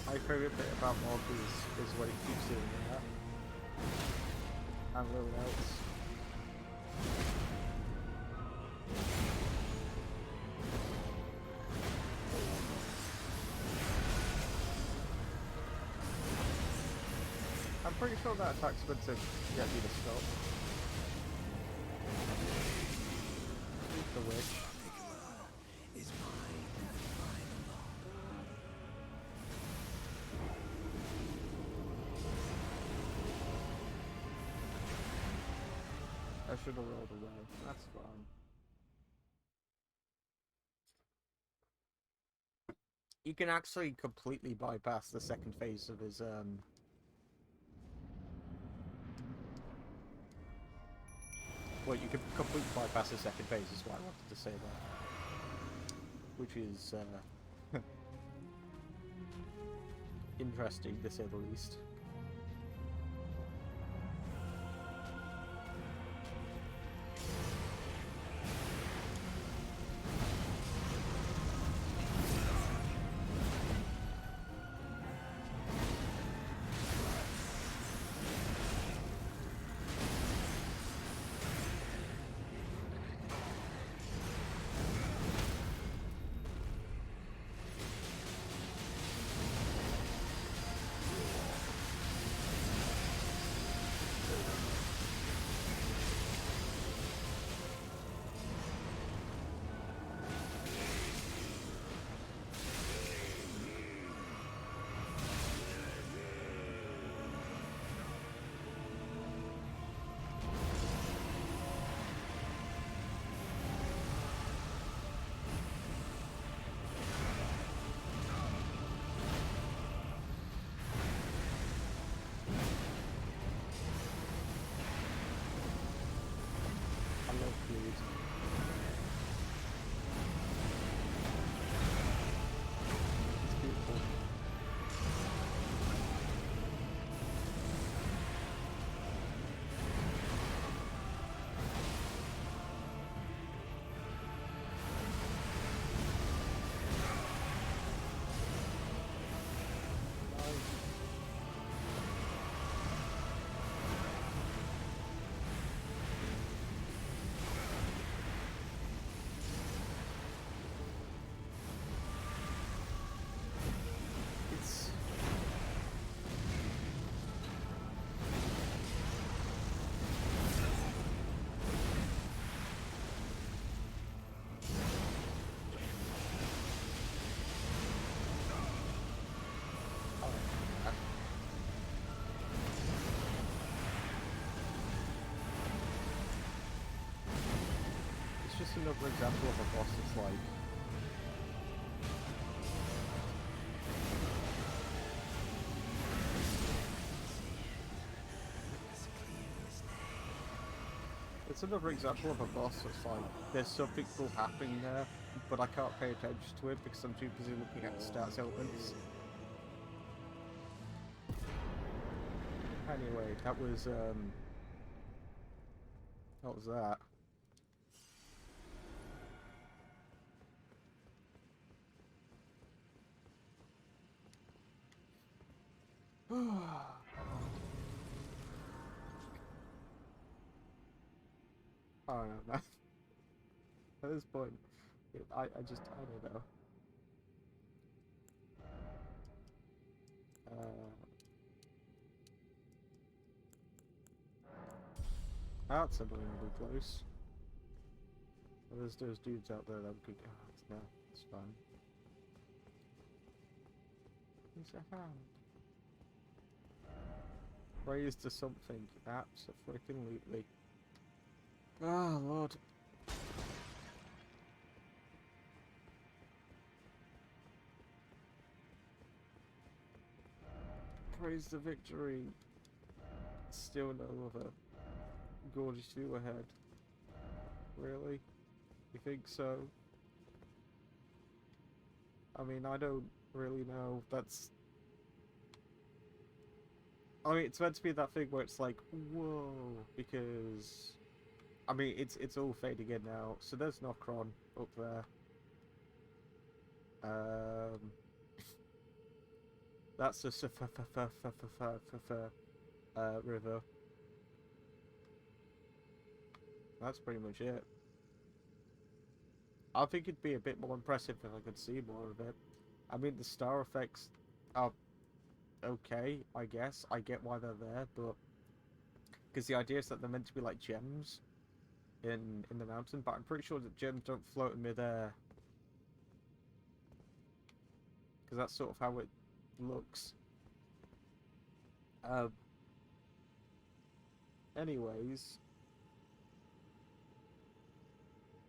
My favourite bit about Mog is what it keeps doing that. And little else. I'm pretty sure that attack's meant to get me to stop. The witch. Is mine and mine alone. I should have rolled away. That's fine. You can actually completely bypass the second phase of his well, you can completely bypass the second phase is why I wanted to say that. Which is interesting to say the least. Just another example of a boss that's like it's another example of a boss that's like there's something cool happening there, but I can't pay attention to it because I'm too busy looking at the stats elements. Anyway, that was that. I don't know, man. At this point, I don't know. That's annoyingly close. There's those dudes out there that could. No, it's fine. It's a hand. Praise to something. Absolutely. Oh, Lord. Praise the victory. Still no other gorgeous view ahead. Really? You think so? I mean, I don't really know. That's... I mean, it's meant to be that thing where it's like, whoa, because... I mean, it's all fading in now. So there's Nokron up there. That's the river. That's pretty much it. I think it'd be a bit more impressive if I could see more of it. I mean, the star effects are okay, I guess. I get why they're there, but... Because the idea is that they're meant to be like gems in the mountain, but I'm pretty sure that gems don't float in midair. Because that's sort of how it looks. Anyways,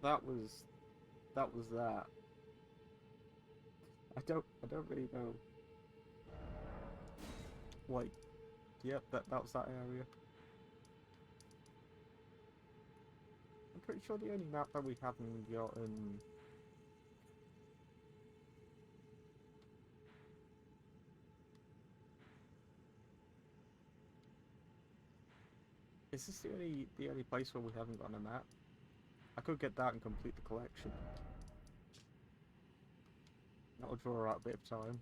that was that. I don't really know. Like, yep, that was that area. I'm pretty sure the only map that we haven't gotten. Is this the only place where we haven't gotten a map? I could get that and complete the collection. That'll draw out a bit of time.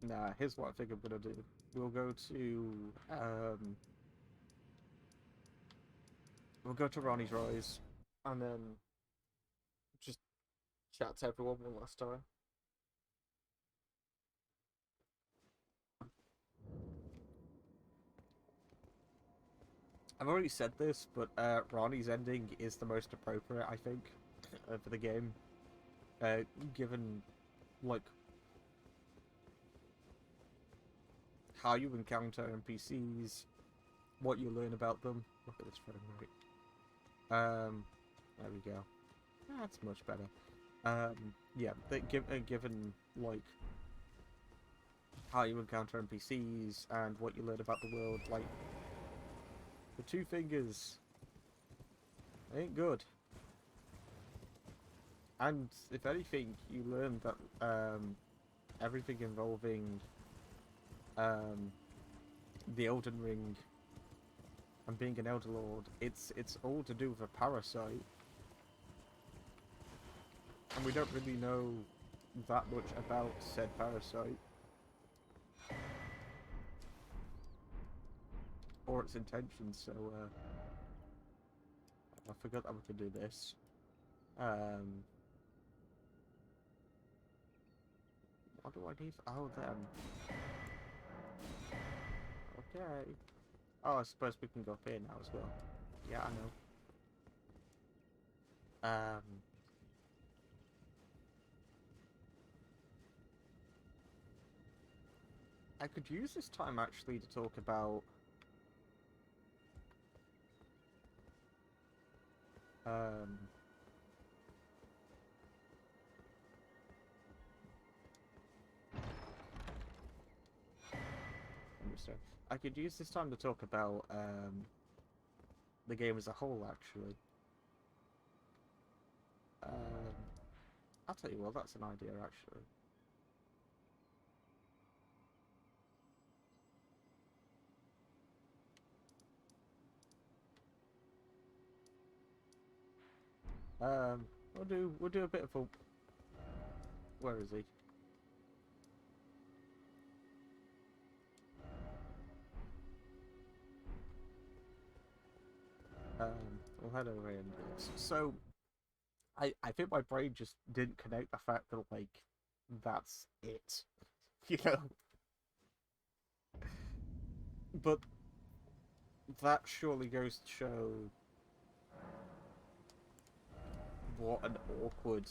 Nah, here's what I think I'm gonna do. We'll go to Ronnie's Rise, and then just chat to everyone one last time. I've already said this, but Ronnie's ending is the most appropriate, I think, for the game. Given, like, how you encounter NPCs, what you learn about them. Look at this frame rate. There we go. That's much better. Yeah, given, like, how you encounter NPCs and what you learn about the world, like, the two fingers ain't good. And if anything, you learn that everything involving the Elden Ring and being an Elder Lord, it's all to do with a parasite. And we don't really know that much about said parasite. Or its intentions, so I forgot that we could do this. What do I need? Oh, them. Okay. Oh, I suppose we can go up here now as well. Yeah, I know. I could use this time actually to talk about I could use this time to talk about the game as a whole actually. I'll tell you what, that's an idea actually. We'll do a bit of a... Where is he? We'll head over here and do this. So, I think my brain just didn't connect the fact that, like, that's it. You know? But that surely goes to show what an awkward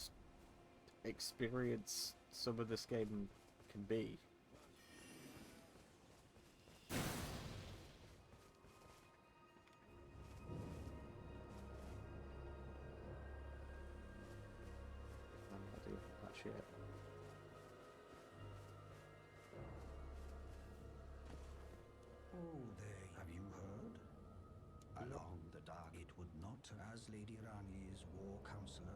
experience some of this game can be. as Lady Rani's war counselor,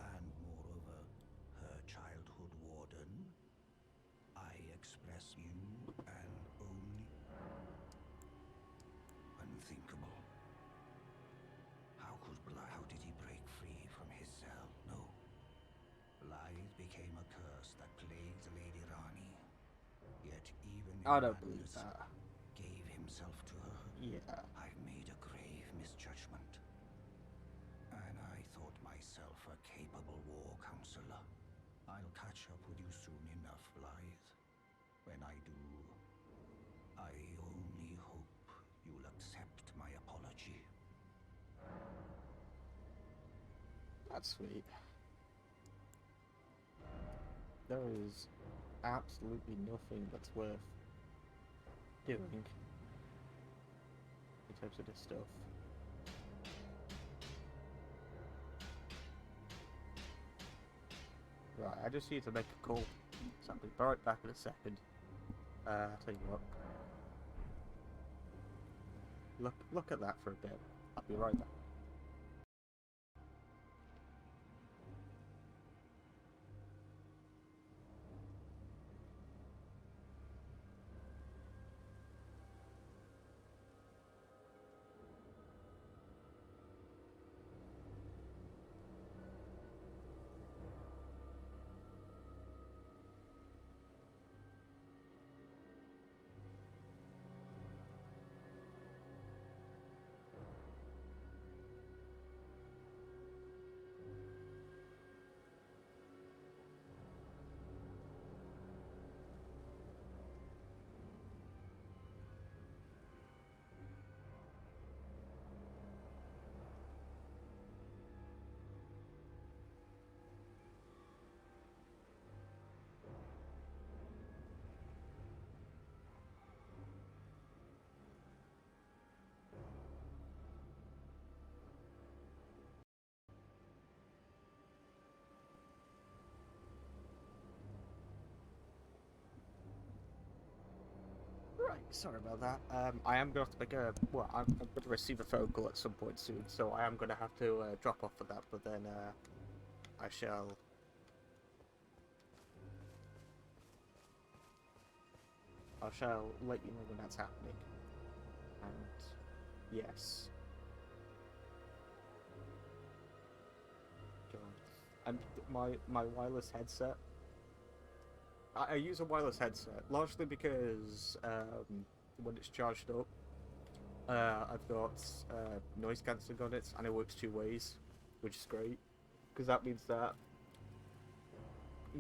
and moreover, her childhood warden, I express you and only unthinkable. How did he break free from his cell? No. Blythe became a curse that plagued Lady Rani. Yet even I in don't believe madness, that. gave himself to her. Yeah. I've made a grave misjudgment. And I thought myself a capable war counselor. I'll catch up with you soon enough, Blythe. When I do, I only hope you'll accept my apology. That's sweet. There is absolutely nothing that's worth doing in terms of this stuff. Right, I just need to make a call. So I'll be right back in a second. I'll tell you what. Look at that for a bit. I'll be right back. Right, sorry about that. I am going to have to make a... Well, I'm going to receive a phone call at some point soon, so I am going to have to drop off for that, but then I shall... let you know when that's happening. And... yes. God. And my wireless headset... I use a wireless headset, largely because when it's charged up, I've got noise cancelling on it, and it works 2 ways, which is great, because that means that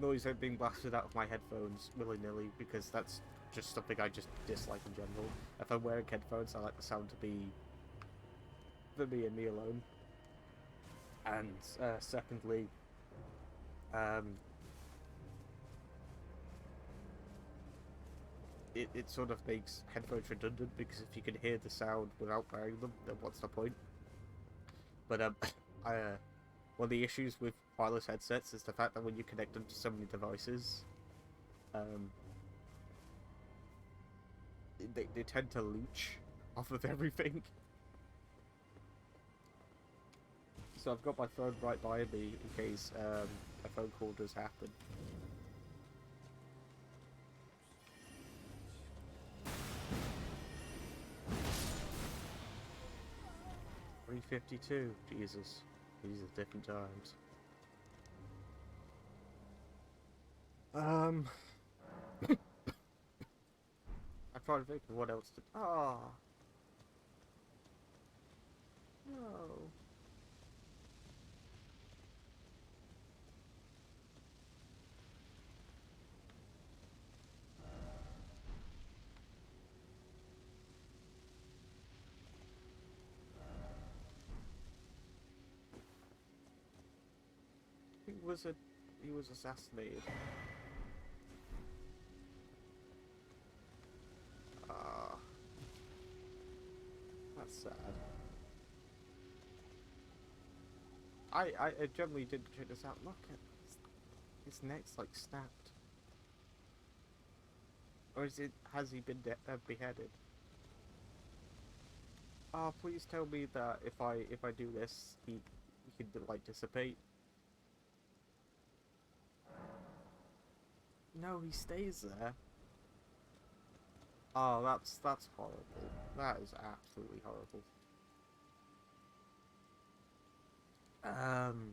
noise ain't being blasted out of my headphones willy-nilly, because that's just something I just dislike in general. If I'm wearing headphones, I like the sound to be for me and me alone. And secondly, it sort of makes headphones redundant, because if you can hear the sound without wearing them, then what's the point? But one of the issues with wireless headsets is the fact that when you connect them to so many devices, they tend to leech off of everything. So I've got my phone right by me in case a phone call does happen. $3.52. Jesus, these are different times. I'm trying to think of what else to. Ah, no. He was assassinated. Ah, that's sad. I generally didn't check this out. Look at his neck's like snapped. Or is it? Has he been beheaded? Oh, please tell me that if I do this, he could like dissipate. No, he stays there. Oh, that's horrible. That is absolutely horrible. Um,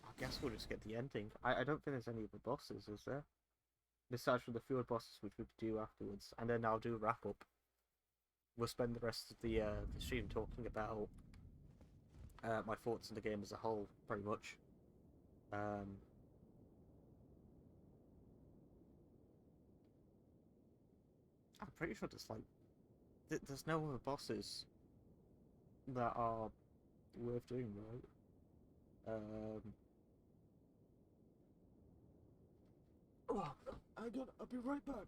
I guess we'll just get the ending. I don't think there's any other bosses, is there? Besides from the field bosses, which we could do afterwards, and then I'll do a wrap up. We'll spend the rest of the stream talking about my thoughts on the game as a whole, pretty much. Um, I'm pretty sure there's like there's no other bosses that are worth doing, right? Oh, I'll be right back.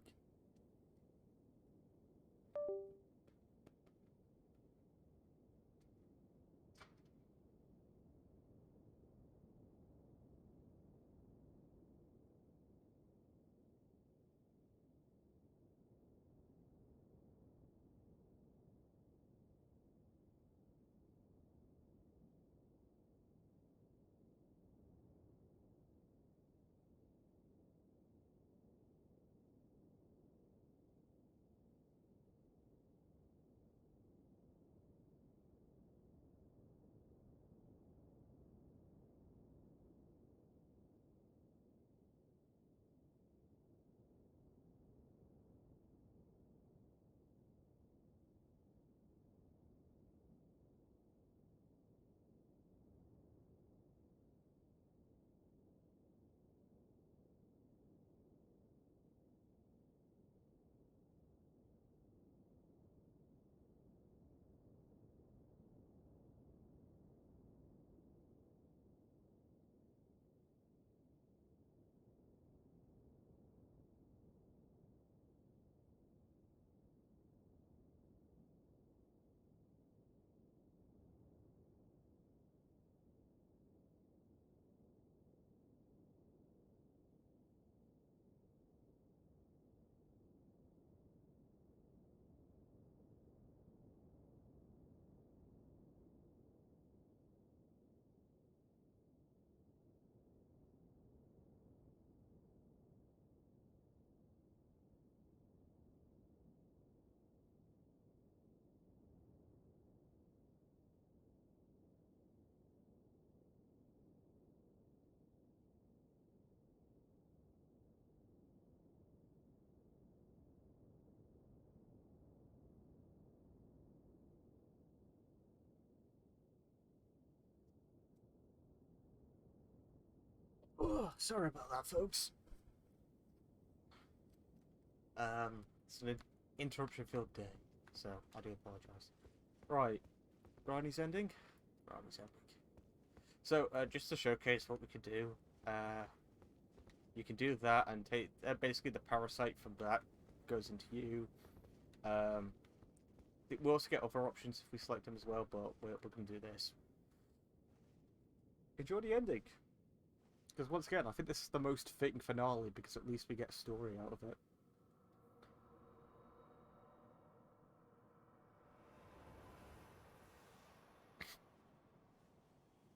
Oh, sorry about that, folks. It's an interruption-filled day, so I do apologise. Right, Ronnie's ending. Ronnie's ending. So, just to showcase what we can do, you can do that and take basically the parasite from that goes into you. Um, we also get other options if we select them as well, but we're going to do this. Enjoy the ending. Because once again, I think this is the most fitting finale because at least we get a story out of it.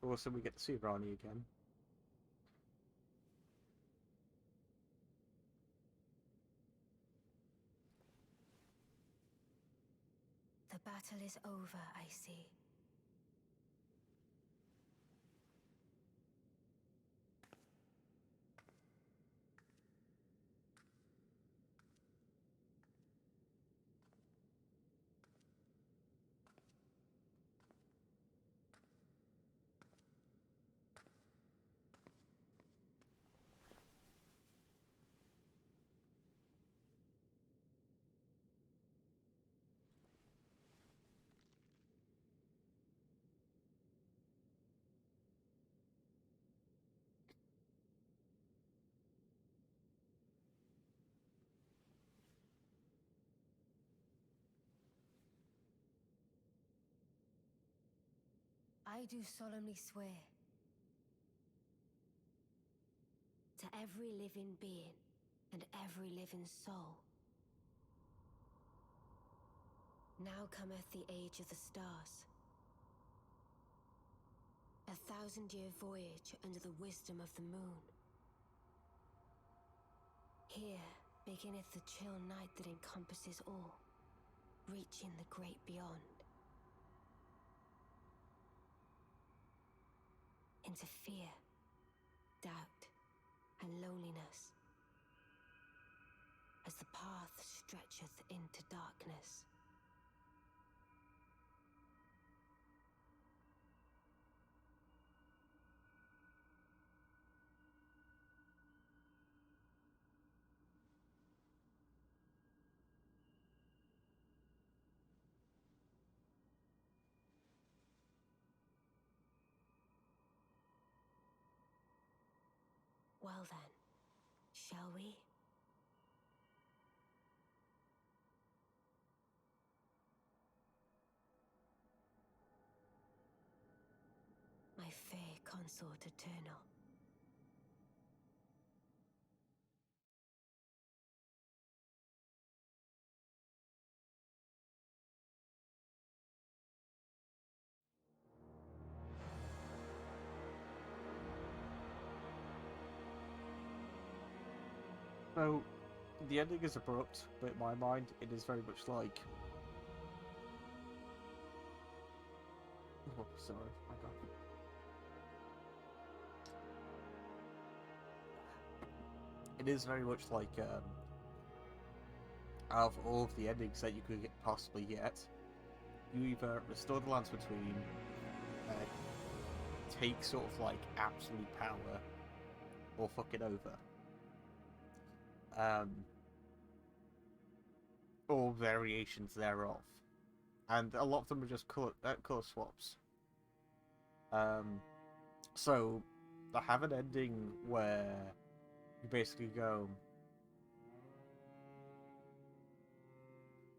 Also, we get to see Rani again. The battle is over, I see. I do solemnly swear every living being and every living soul. Now cometh the age of the stars. 1,000-year voyage under the wisdom of the moon. Here beginneth the chill night that encompasses all, reaching the great beyond. Into fear, doubt, and loneliness, as the path stretcheth into darkness. Well then, shall we? My fair consort eternal. So, the ending is abrupt, but in my mind, it is very much like... Oh, sorry, I got it. It is very much like, out of all of the endings that you could possibly get, you either restore the Lands Between, take sort of like absolute power, or fuck it over. Or variations thereof. And a lot of them are just color swaps. So, I have an ending where you basically go,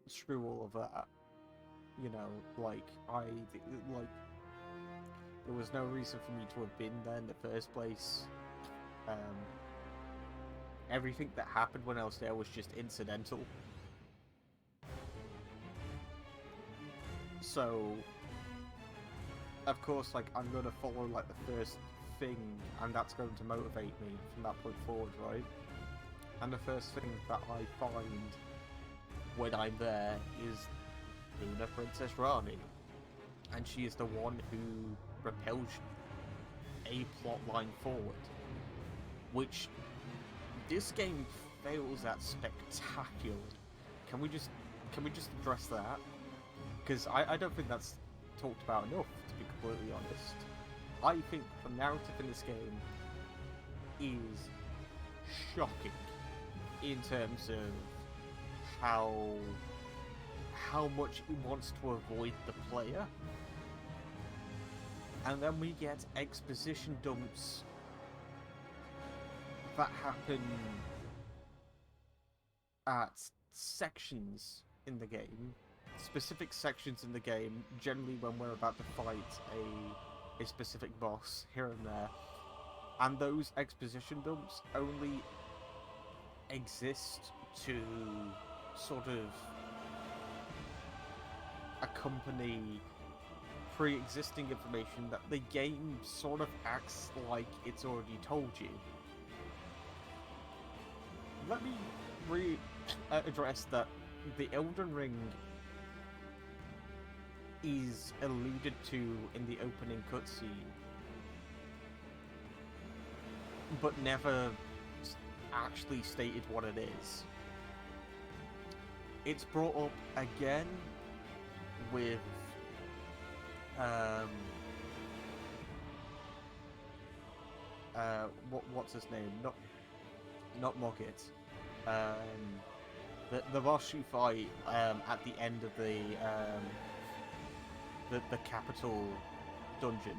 screw all of that. You know, like, there was no reason for me to have been there in the first place. Everything that happened when I was there was just incidental. So, of course, like, I'm gonna follow, like, the first thing, and that's going to motivate me from that point forward, right? And the first thing that I find when I'm there is Luna Princess Rani. And she is the one who propels a plot line forward. Which this game fails at spectacularly. Can we just address that? Because I don't think that's talked about enough, to be completely honest. I think the narrative in this game is shocking in terms of how much it wants to avoid the player. And then we get exposition dumps that happen at sections in the game, specific sections in the game, generally when we're about to fight a specific boss here and there, and those exposition dumps only exist to sort of accompany pre-existing information that the game sort of acts like it's already told you. Let me address that the Elden Ring is alluded to in the opening cutscene, but never actually stated what it is. It's brought up again with what's his name? Not Mogget. The boss you fight at the end of the capital dungeon.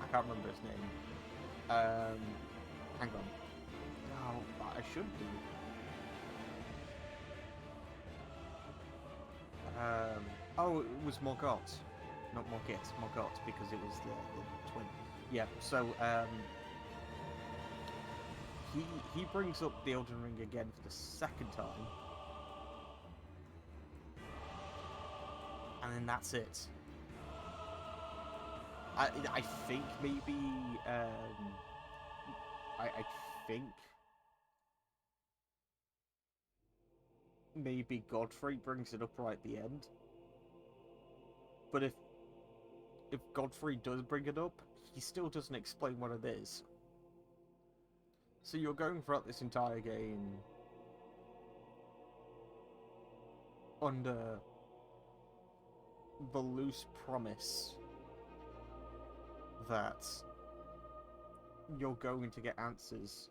I can't remember his name. Hang on. No, I should do. Oh, it was Morgott. Not Morgett, Morgott, because it was the twin. Yeah, so, he brings up the Elden Ring again for the second time, and then that's it. I think maybe I think maybe Godfrey brings it up right at the end. But if Godfrey does bring it up, he still doesn't explain what it is. So you're going throughout this entire game under the loose promise that you're going to get answers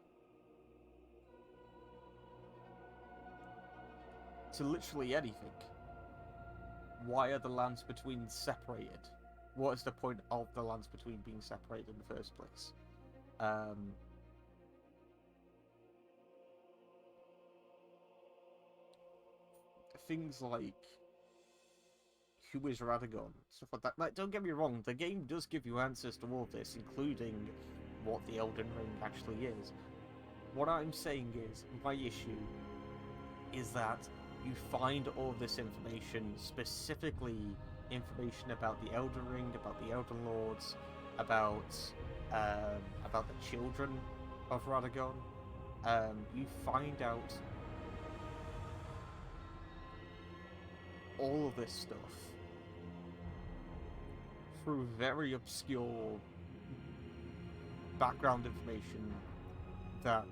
to literally anything. Why are the lands between separated? What is the point of the lands between being separated in the first place? Things like who is Radagon, stuff like that. Like, don't get me wrong, the game does give you answers to all of this, including what the Elden Ring actually is. What I'm saying is, my issue is that you find all this information, specifically information about the Elden Ring, about the Elden Lords, about the children of Radagon. You find out all of this stuff through very obscure background information that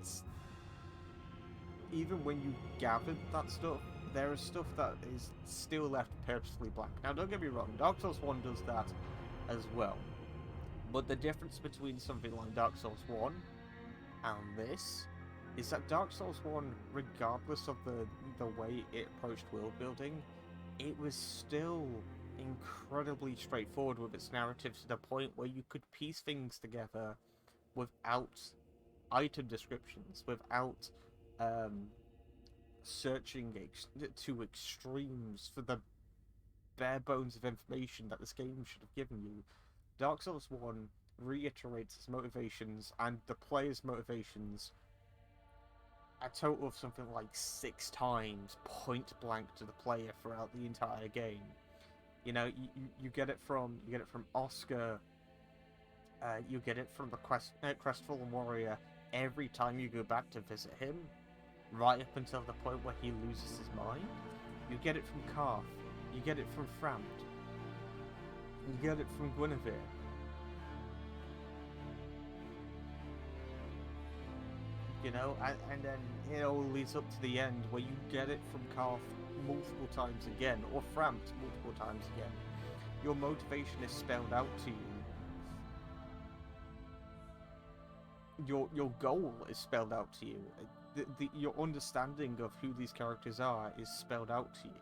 even when you gathered that stuff, there is stuff that is still left purposefully blank. Now, don't get me wrong, Dark Souls 1 does that as well. But the difference between something like Dark Souls 1 and this is that Dark Souls 1, regardless of the way it approached world building, it was still incredibly straightforward with its narrative to the point where you could piece things together without item descriptions, without searching to extremes for the bare bones of information that this game should have given you. Dark Souls 1 reiterates its motivations and the player's motivations a total of something like 6 times point blank to the player throughout the entire game. You know, you get it from Oscar, you get it from the Crestfallen Warrior every time you go back to visit him, right up until the point where he loses his mind. You get it from Karth, you get it from Frampt, you get it from Guinevere. You know, and then it all leads up to the end where you get it from Karth multiple times again, or Frampt multiple times again. Your motivation is spelled out to you. Your goal is spelled out to you. Your understanding of who these characters are is spelled out to you.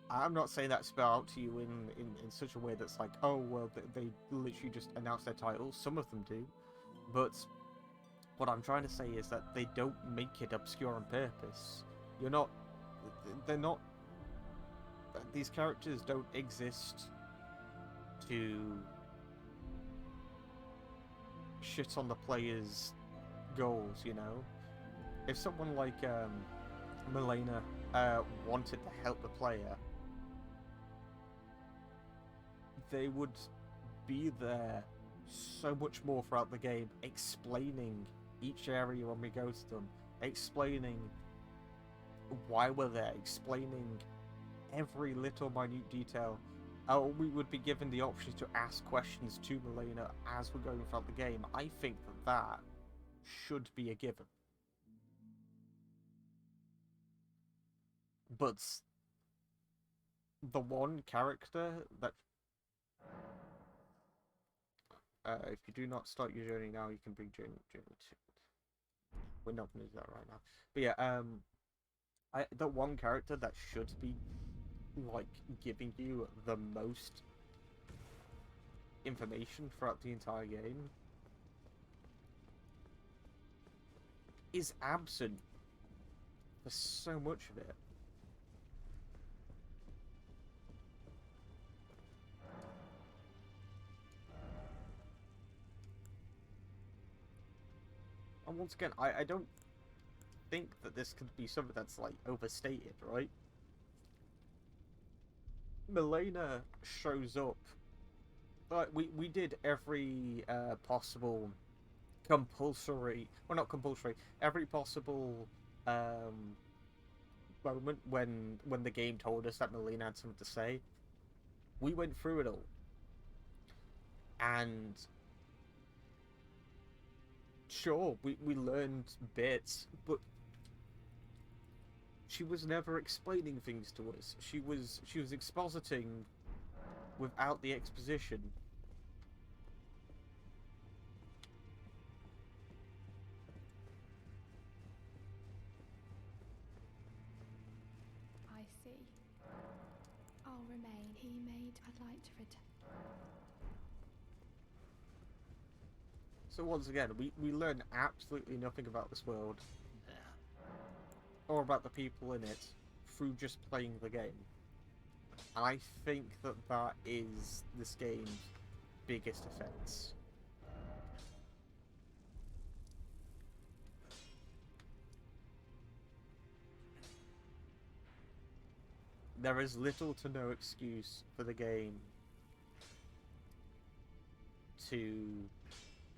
I'm not saying that spelled out to you in such a way that's like, oh, well, they literally just announce their titles. Some of them do. But what I'm trying to say is that they don't make it obscure on purpose. They're not... These characters don't exist to shit on the player's goals, you know? If someone like Milena wanted to help the player, they would be there so much more throughout the game, explaining each area when we go to them, explaining why we're there, explaining every little minute detail. We would be given the option to ask questions to Milena as we're going throughout the game. I think that should be a given. But the one character that if you do not start your journey now, you can bring journey 2. We're not going to do that right now. But yeah, the one character that should be like giving you the most information throughout the entire game is absent for so much of it. And once again, I don't think that this could be something that's, like, overstated, right? Milena shows up. Like, we did every possible compulsory, well, not compulsory, every possible moment when the game told us that Milena had something to say. We went through it all, and sure, we learned bits, but she was never explaining things to us. She was expositing without the exposition. I see. I'll remain. He made. I'd like to return. So once again, we learn absolutely nothing about this world, or about the people in it, through just playing the game. And I think that that is this game's biggest offense. There is little to no excuse for the game to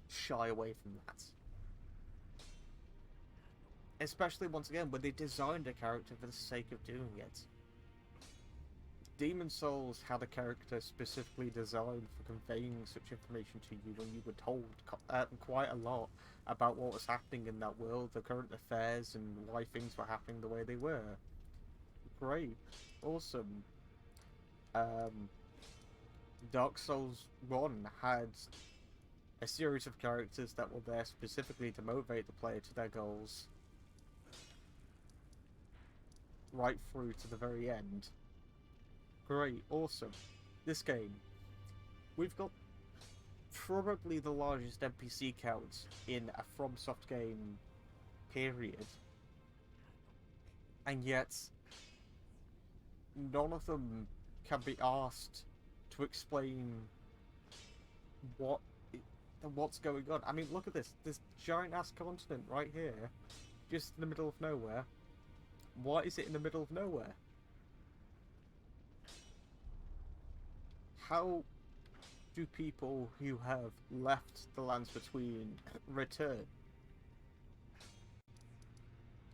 shy away from that. Especially, once again, when they designed a character for the sake of doing it. Demon Souls had a character specifically designed for conveying such information to you when you were told quite a lot about what was happening in that world, the current affairs, and why things were happening the way they were. Great. Awesome. Dark Souls 1 had a series of characters that were there specifically to motivate the player to their goals. Right through to the very end. Great, awesome. This game, we've got probably the largest NPC count in a FromSoft game, period. And yet, none of them can be asked to explain what's going on. I mean, look at this giant-ass continent right here, just in the middle of nowhere. Why is it in the middle of nowhere? How do people who have left the lands between return?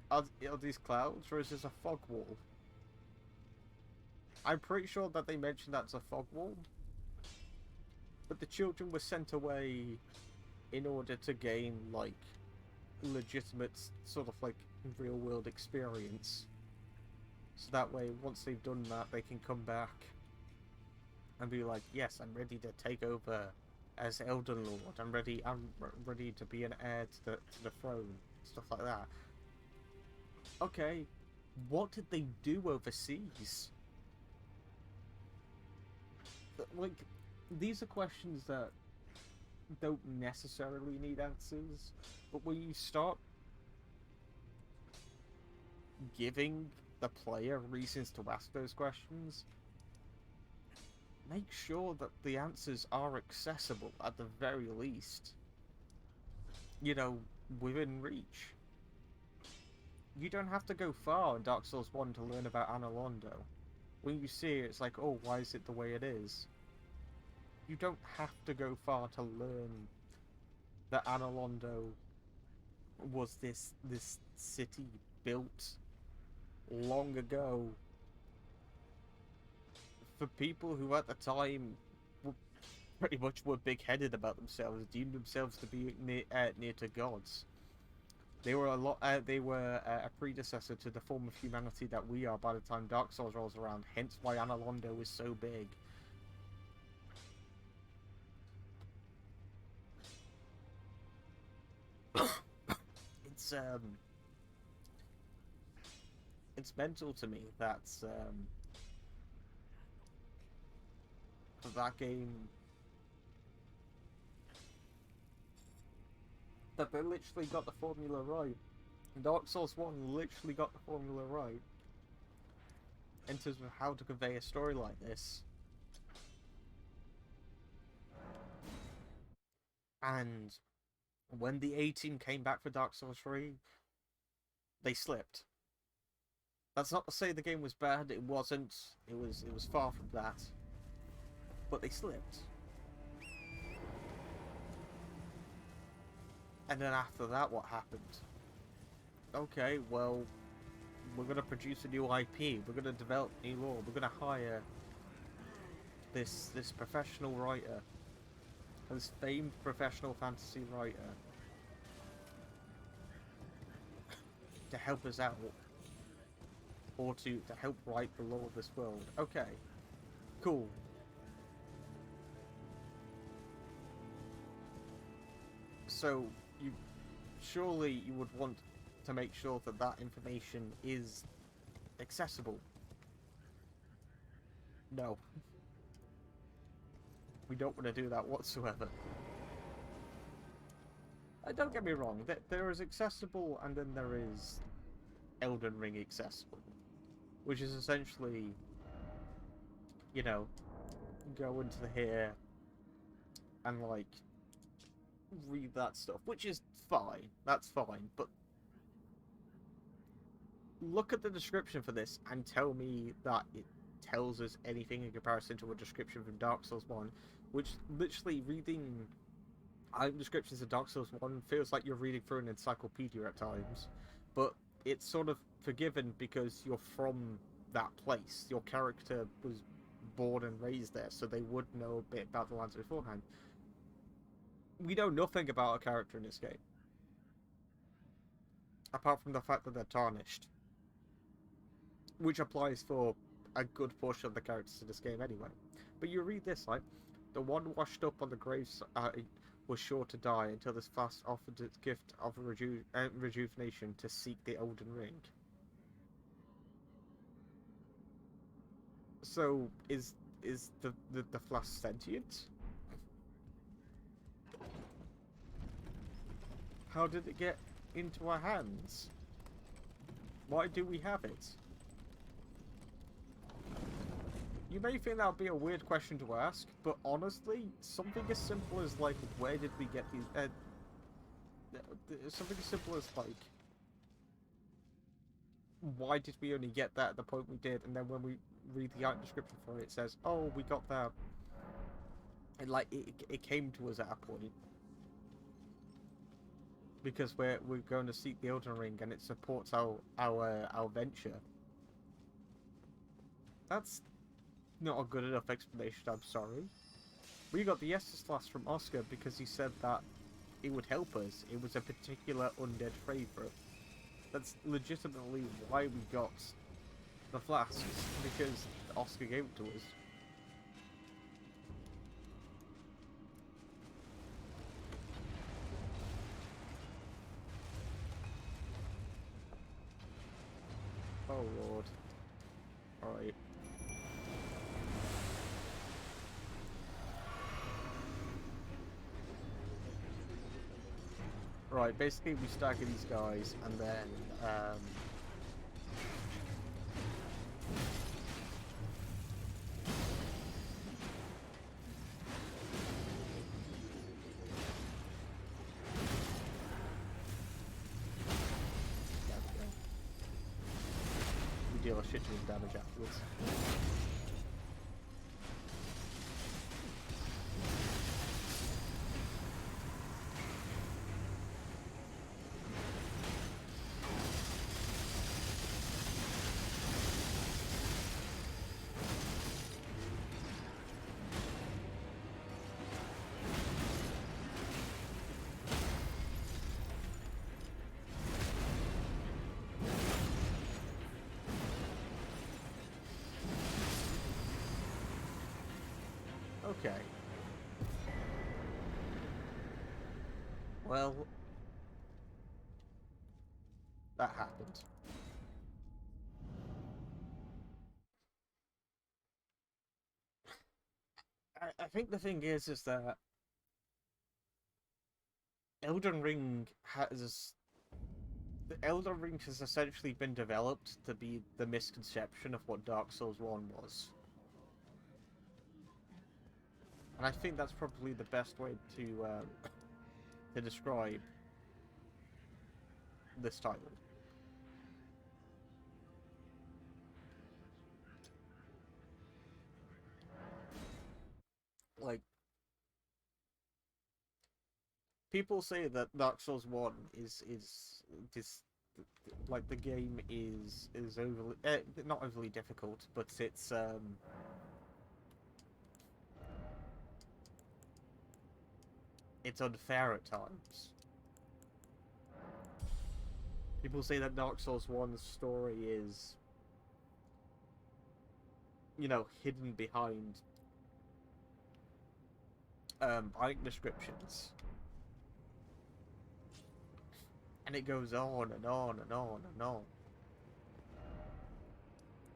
Are these clouds, or is this a fog wall? I'm pretty sure that they mentioned that's a fog wall. But the children were sent away in order to gain, like, legitimate, sort of, like, real-world experience. So that way, once they've done that, they can come back and be like, yes, I'm ready to take over as Elden Lord. I'm ready to be an heir to the throne. Stuff like that. Okay, what did they do overseas? Like, these are questions that don't necessarily need answers, but when you start giving the player reasons to ask those questions, make sure that the answers are accessible at the very least. You know, within reach. You don't have to go far in Dark Souls 1 to learn about Anor Londo. When you see it, it's like, oh, why is it the way it is? You don't have to go far to learn that Anor Londo was this city built long ago for people who at the time were pretty much big-headed about themselves, deemed themselves to be near to gods. They were a predecessor to the form of humanity that we are by the time Dark Souls rolls around. Hence why Anor Londo is so big. It's mental to me that that game, that they literally got the formula right. Dark Souls 1 literally got the formula right in terms of how to convey a story like this. And when the A team came back for Dark Souls 3, they slipped. That's not to say the game was bad. It wasn't. It was far from that. But they slipped. And then after that, what happened? Okay, well, we're gonna produce a new IP. We're gonna develop new lore. We're gonna hire this professional writer, this famed professional fantasy writer, to help us out, or to help write the lore of this world. Okay, cool. So surely you would want to make sure that that information is accessible. No. We don't want to do that whatsoever. Don't get me wrong, there is accessible and then there is Elden Ring accessible. Which is essentially, you know, go into here and like read that stuff, which is fine. That's fine, but look at the description for this and tell me that it tells us anything in comparison to a description from Dark Souls 1, which literally reading descriptions of Dark Souls 1 feels like you're reading through an encyclopedia at times, but it's sort of forgiven because you're from that place. Your character was born and raised there, so they would know a bit about the lands beforehand. We know nothing about a character in this game, apart from the fact that they're tarnished, which applies for a good portion of the characters in this game anyway. But you read this, like, the one washed up on the graves was sure to die until this fast offered its gift of rejuvenation to seek the Elden Ring. So, is the flask sentient? How did it get into our hands? Why do we have it? You may think that would be a weird question to ask, but honestly, something as simple as, like, where did we get these... something as simple as, like, why did we only get that at the point we did, and then when we read the art description for it, it says, oh, we got that. And, like, it came to us at a point. Because we're going to seek the Elden Ring, and it supports our venture. That's not a good enough explanation, I'm sorry. We got the Estus Flask from Oscar because he said that it would help us. It was a particular undead favourite. That's legitimately why we got the flasks, because Oscar gave it to us. Oh lord. Alright. Right, basically we stagger these guys and then we deal a shit ton of damage afterwards. Okay. Well, that happened. I think the thing is that Elden Ring has... The Elden Ring has essentially been developed to be the misconception of what Dark Souls 1 was. And I think that's probably the best way to to describe this title. Like, people say that Dark Souls 1 is this, like, the game is overly not overly difficult, but it's unfair at times. People say that Dark Souls 1's story is, you know, hidden behind item descriptions. And it goes on and on and on and on.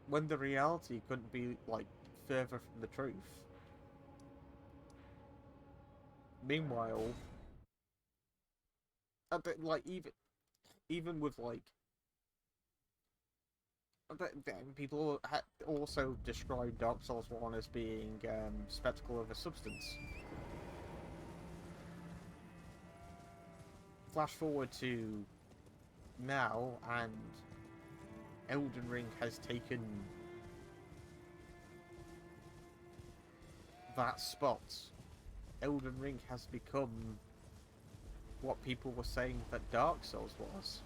When the reality couldn't be, like, further from the truth. Meanwhile, a bit, like, even with, like, people also describe Dark Souls 1 as being Spectacle of a Substance. Flash forward to now, and Elden Ring has taken that spot. Elden Ring has become what people were saying that Dark Souls was.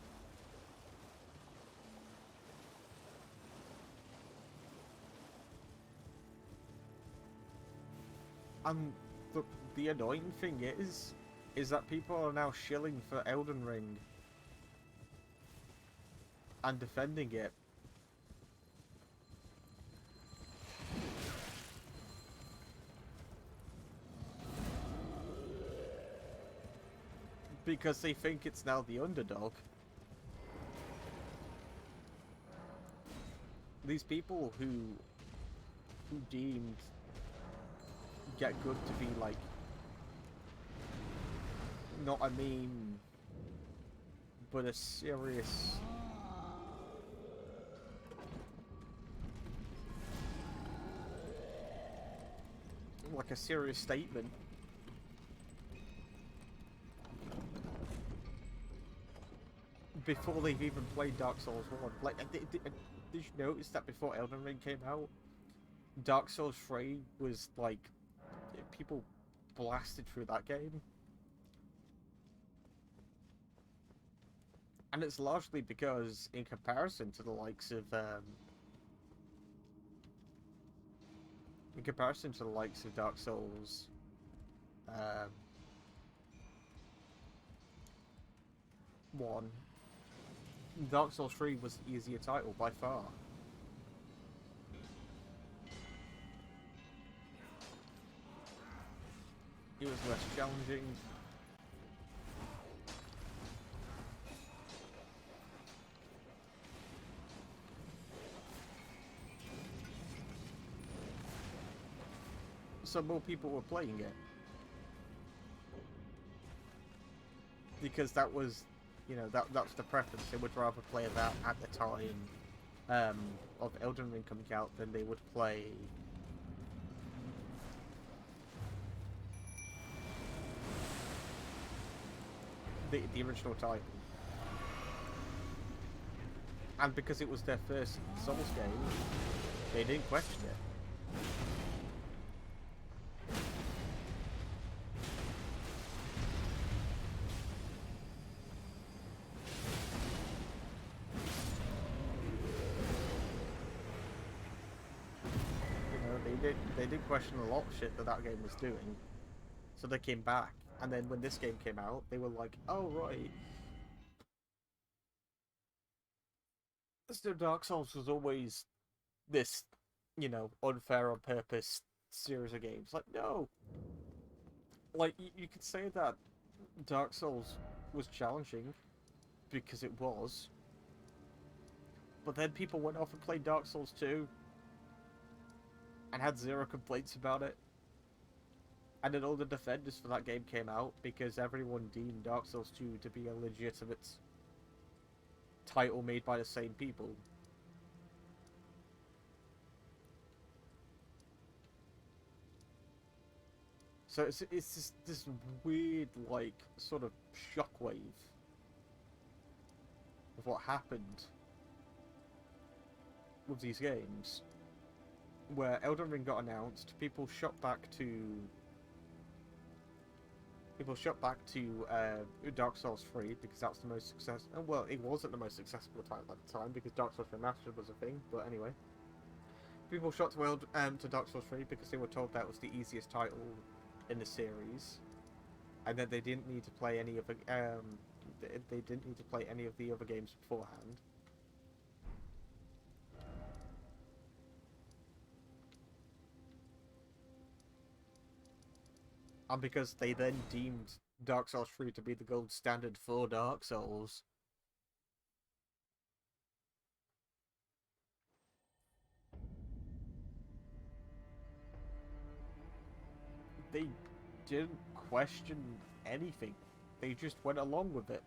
And the annoying thing is that people are now shilling for Elden Ring and defending it. Because they think it's now the underdog. These people who deemed Get Good to be, like, not a meme, but a serious, like, a serious statement. Before they've even played Dark Souls 1. Like, did you notice that before Elden Ring came out, Dark Souls 3 was, like, people blasted through that game? And it's largely because, in comparison to the likes of, Dark Souls, 1, Dark Souls 3 was the easier title by far. It was less challenging. So more people were playing it. Because that was, you know, that's the preference. They would rather play that at the time of Elden Ring coming out than they would play the original title. And because it was their first Souls game, they didn't question it. They did question a lot of shit that game was doing, so they came back. And then when this game came out, they were like, "Oh right, so Dark Souls was always this, you know, unfair on purpose series of games." Like, no. Like, you could say that Dark Souls was challenging because it was, but then people went off and played Dark Souls 2 and had zero complaints about it. And then all the defenders for that game came out because everyone deemed Dark Souls 2 to be a legitimate title made by the same people. So it's just this weird, like, sort of shockwave of what happened with these games, where Elden Ring got announced, people shot back to Dark Souls 3 because that's the most successful. Well, it wasn't the most successful title at the time because Dark Souls Remastered was a thing. But anyway, people shot to Dark Souls 3 because they were told that was the easiest title in the series, and that they didn't need to play any of the they didn't need to play any of the other games beforehand. And because they then deemed Dark Souls 3 to be the gold standard for Dark Souls. They didn't question anything. They just went along with it.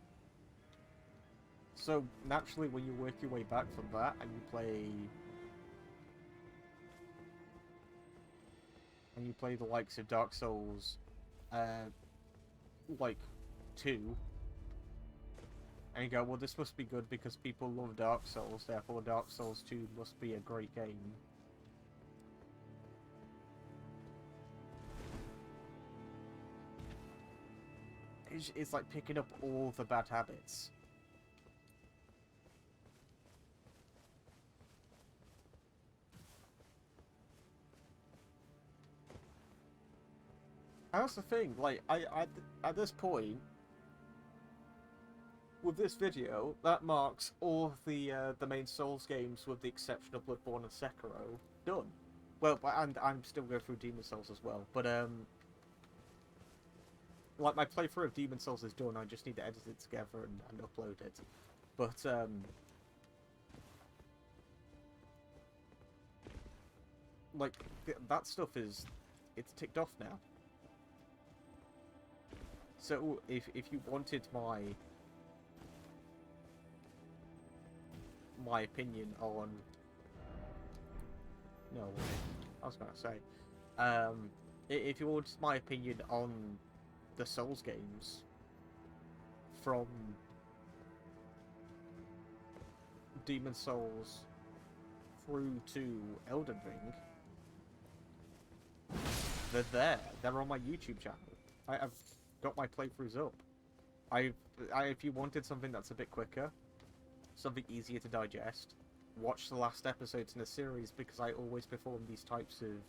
So, naturally, when you work your way back from that and you play the likes of Dark Souls, like 2, and you go, well, this must be good because people love Dark Souls, therefore Dark Souls 2 must be a great game. It's like picking up all the bad habits. And that's the thing, like, at this point, with this video, that marks all of the main Souls games, with the exception of Bloodborne and Sekiro, done. Well, and I'm still going through Demon Souls as well, but, like, my playthrough of Demon Souls is done, I just need to edit it together and upload it. But, like, that stuff it's ticked off now. So, if you wanted my opinion on... No, I was going to say, if you wanted my opinion on the Souls games from Demon Souls through to Elden Ring, they're there. They're on my YouTube channel. I've got my playthroughs up. If you wanted something that's a bit quicker, something easier to digest, watch the last episodes in the series, because I always perform these types of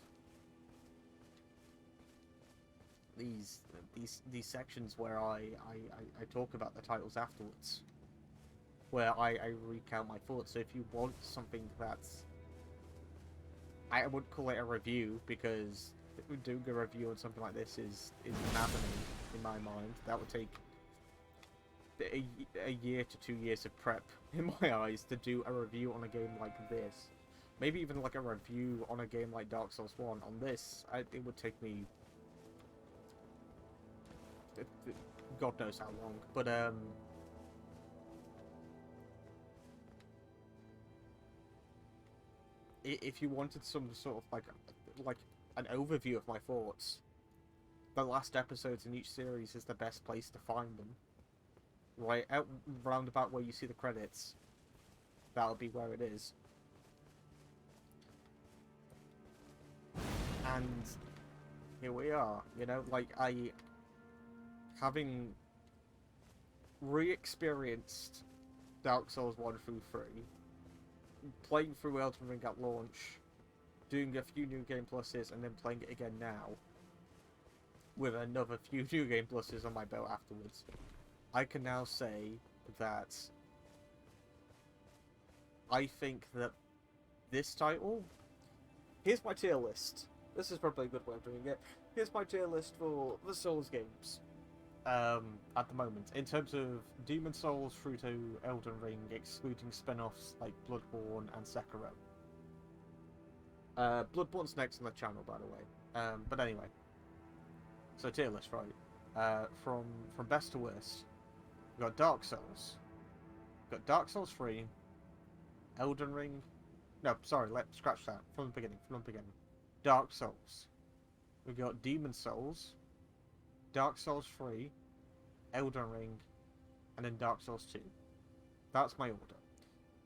these sections where I talk about the titles afterwards, where I recount my thoughts. So if you want something that's... I wouldn't call it a review, because doing a review on something like this is maddening in my mind. That would take a year to 2 years of prep in my eyes to do a review on a game like this. Maybe even like a review on a game like Dark Souls 1. On this, it would take me God knows how long. But if you wanted some sort of like an overview of my thoughts, the last episodes in each series is the best place to find them. Right out round about where you see the credits, that'll be where it is. And here we are, you know, like, having re-experienced Dark Souls 1 through 3, playing through Elden Ring at launch, doing a few New Game Pluses, and then playing it again now, with another few New Game Pluses on my belt afterwards, I can now say that I think that this title... Here's my tier list. This is probably a good way of doing it. Here's my tier list for the Souls games. At the moment, in terms of Demon Souls through to Elden Ring, excluding spin-offs like Bloodborne and Sekiro. Bloodborne's next on the channel, by the way. But anyway, so tier list, right? From best to worst, we've got Dark Souls. We've got Dark Souls 3, Elden Ring. No, sorry, let's scratch that from the beginning. Dark Souls. We've got Demon Souls, Dark Souls 3, Elden Ring, and then Dark Souls 2. That's my order.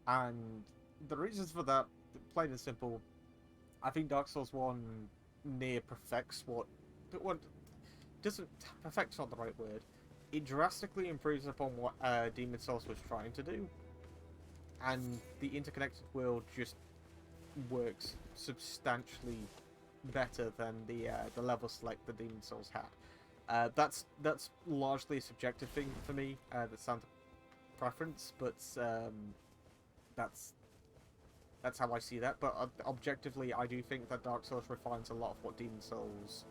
And the reasons for that, plain and simple, I think Dark Souls 1 near perfects what doesn't, perfect's not the right word. It drastically improves upon what Demon Souls was trying to do. And the interconnected world just works substantially better than the level select the Demon Souls had. That's largely a subjective thing for me. That's down to preference, but that's how I see that. But objectively, I do think that Dark Souls refines a lot of what Demon Souls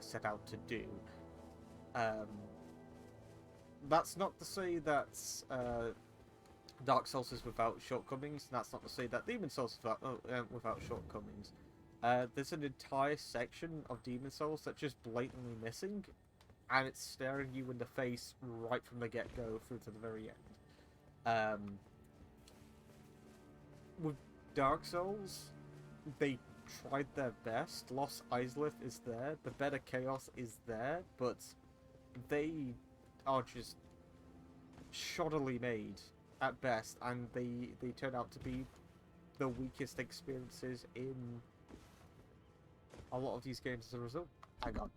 set out to do. That's not to say that Dark Souls is without shortcomings, and that's not to say that Demon Souls is without shortcomings. There's an entire section of Demon Souls that's just blatantly missing, and it's staring you in the face right from the get-go through to the very end. With Dark Souls, they tried their best. Lost Izalith is there, the Better Chaos is there, but they are just shoddily made at best, and they turn out to be the weakest experiences in a lot of these games as a result. Hang on.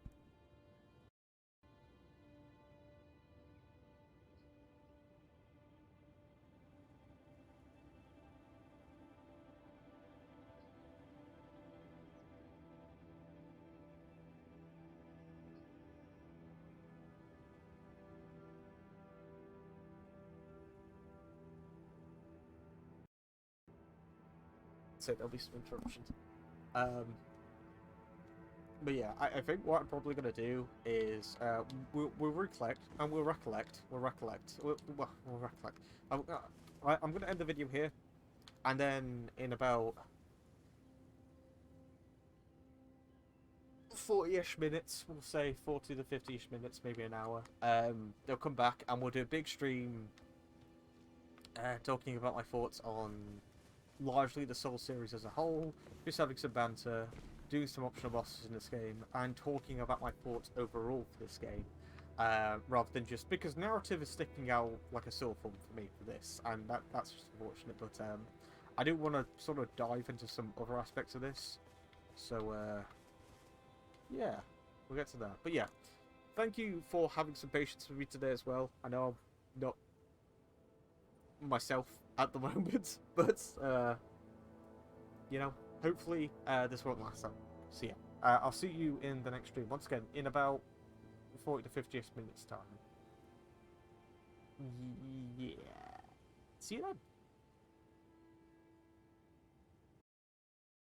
So there'll be some interruptions. But yeah, I think what I'm probably going to do is we'll recollect. I'm going to end the video here, and then in about 40-ish minutes, we'll say 40 to 50-ish minutes, maybe an hour, they'll come back and we'll do a big stream talking about my thoughts on largely the Soul series as a whole, just having some banter, doing some optional bosses in this game, and talking about my thoughts overall for this game, rather than just because narrative is sticking out like a sore thumb for me for this, and that's just unfortunate. But I do want to sort of dive into some other aspects of this, so yeah, we'll get to that. But yeah, thank you for having some patience with me today as well. I know I'm not myself at the moment, but you know, hopefully this won't last long. So yeah, I'll see you in the next stream once again in about 40 to 50 minutes time. Yeah, see you then.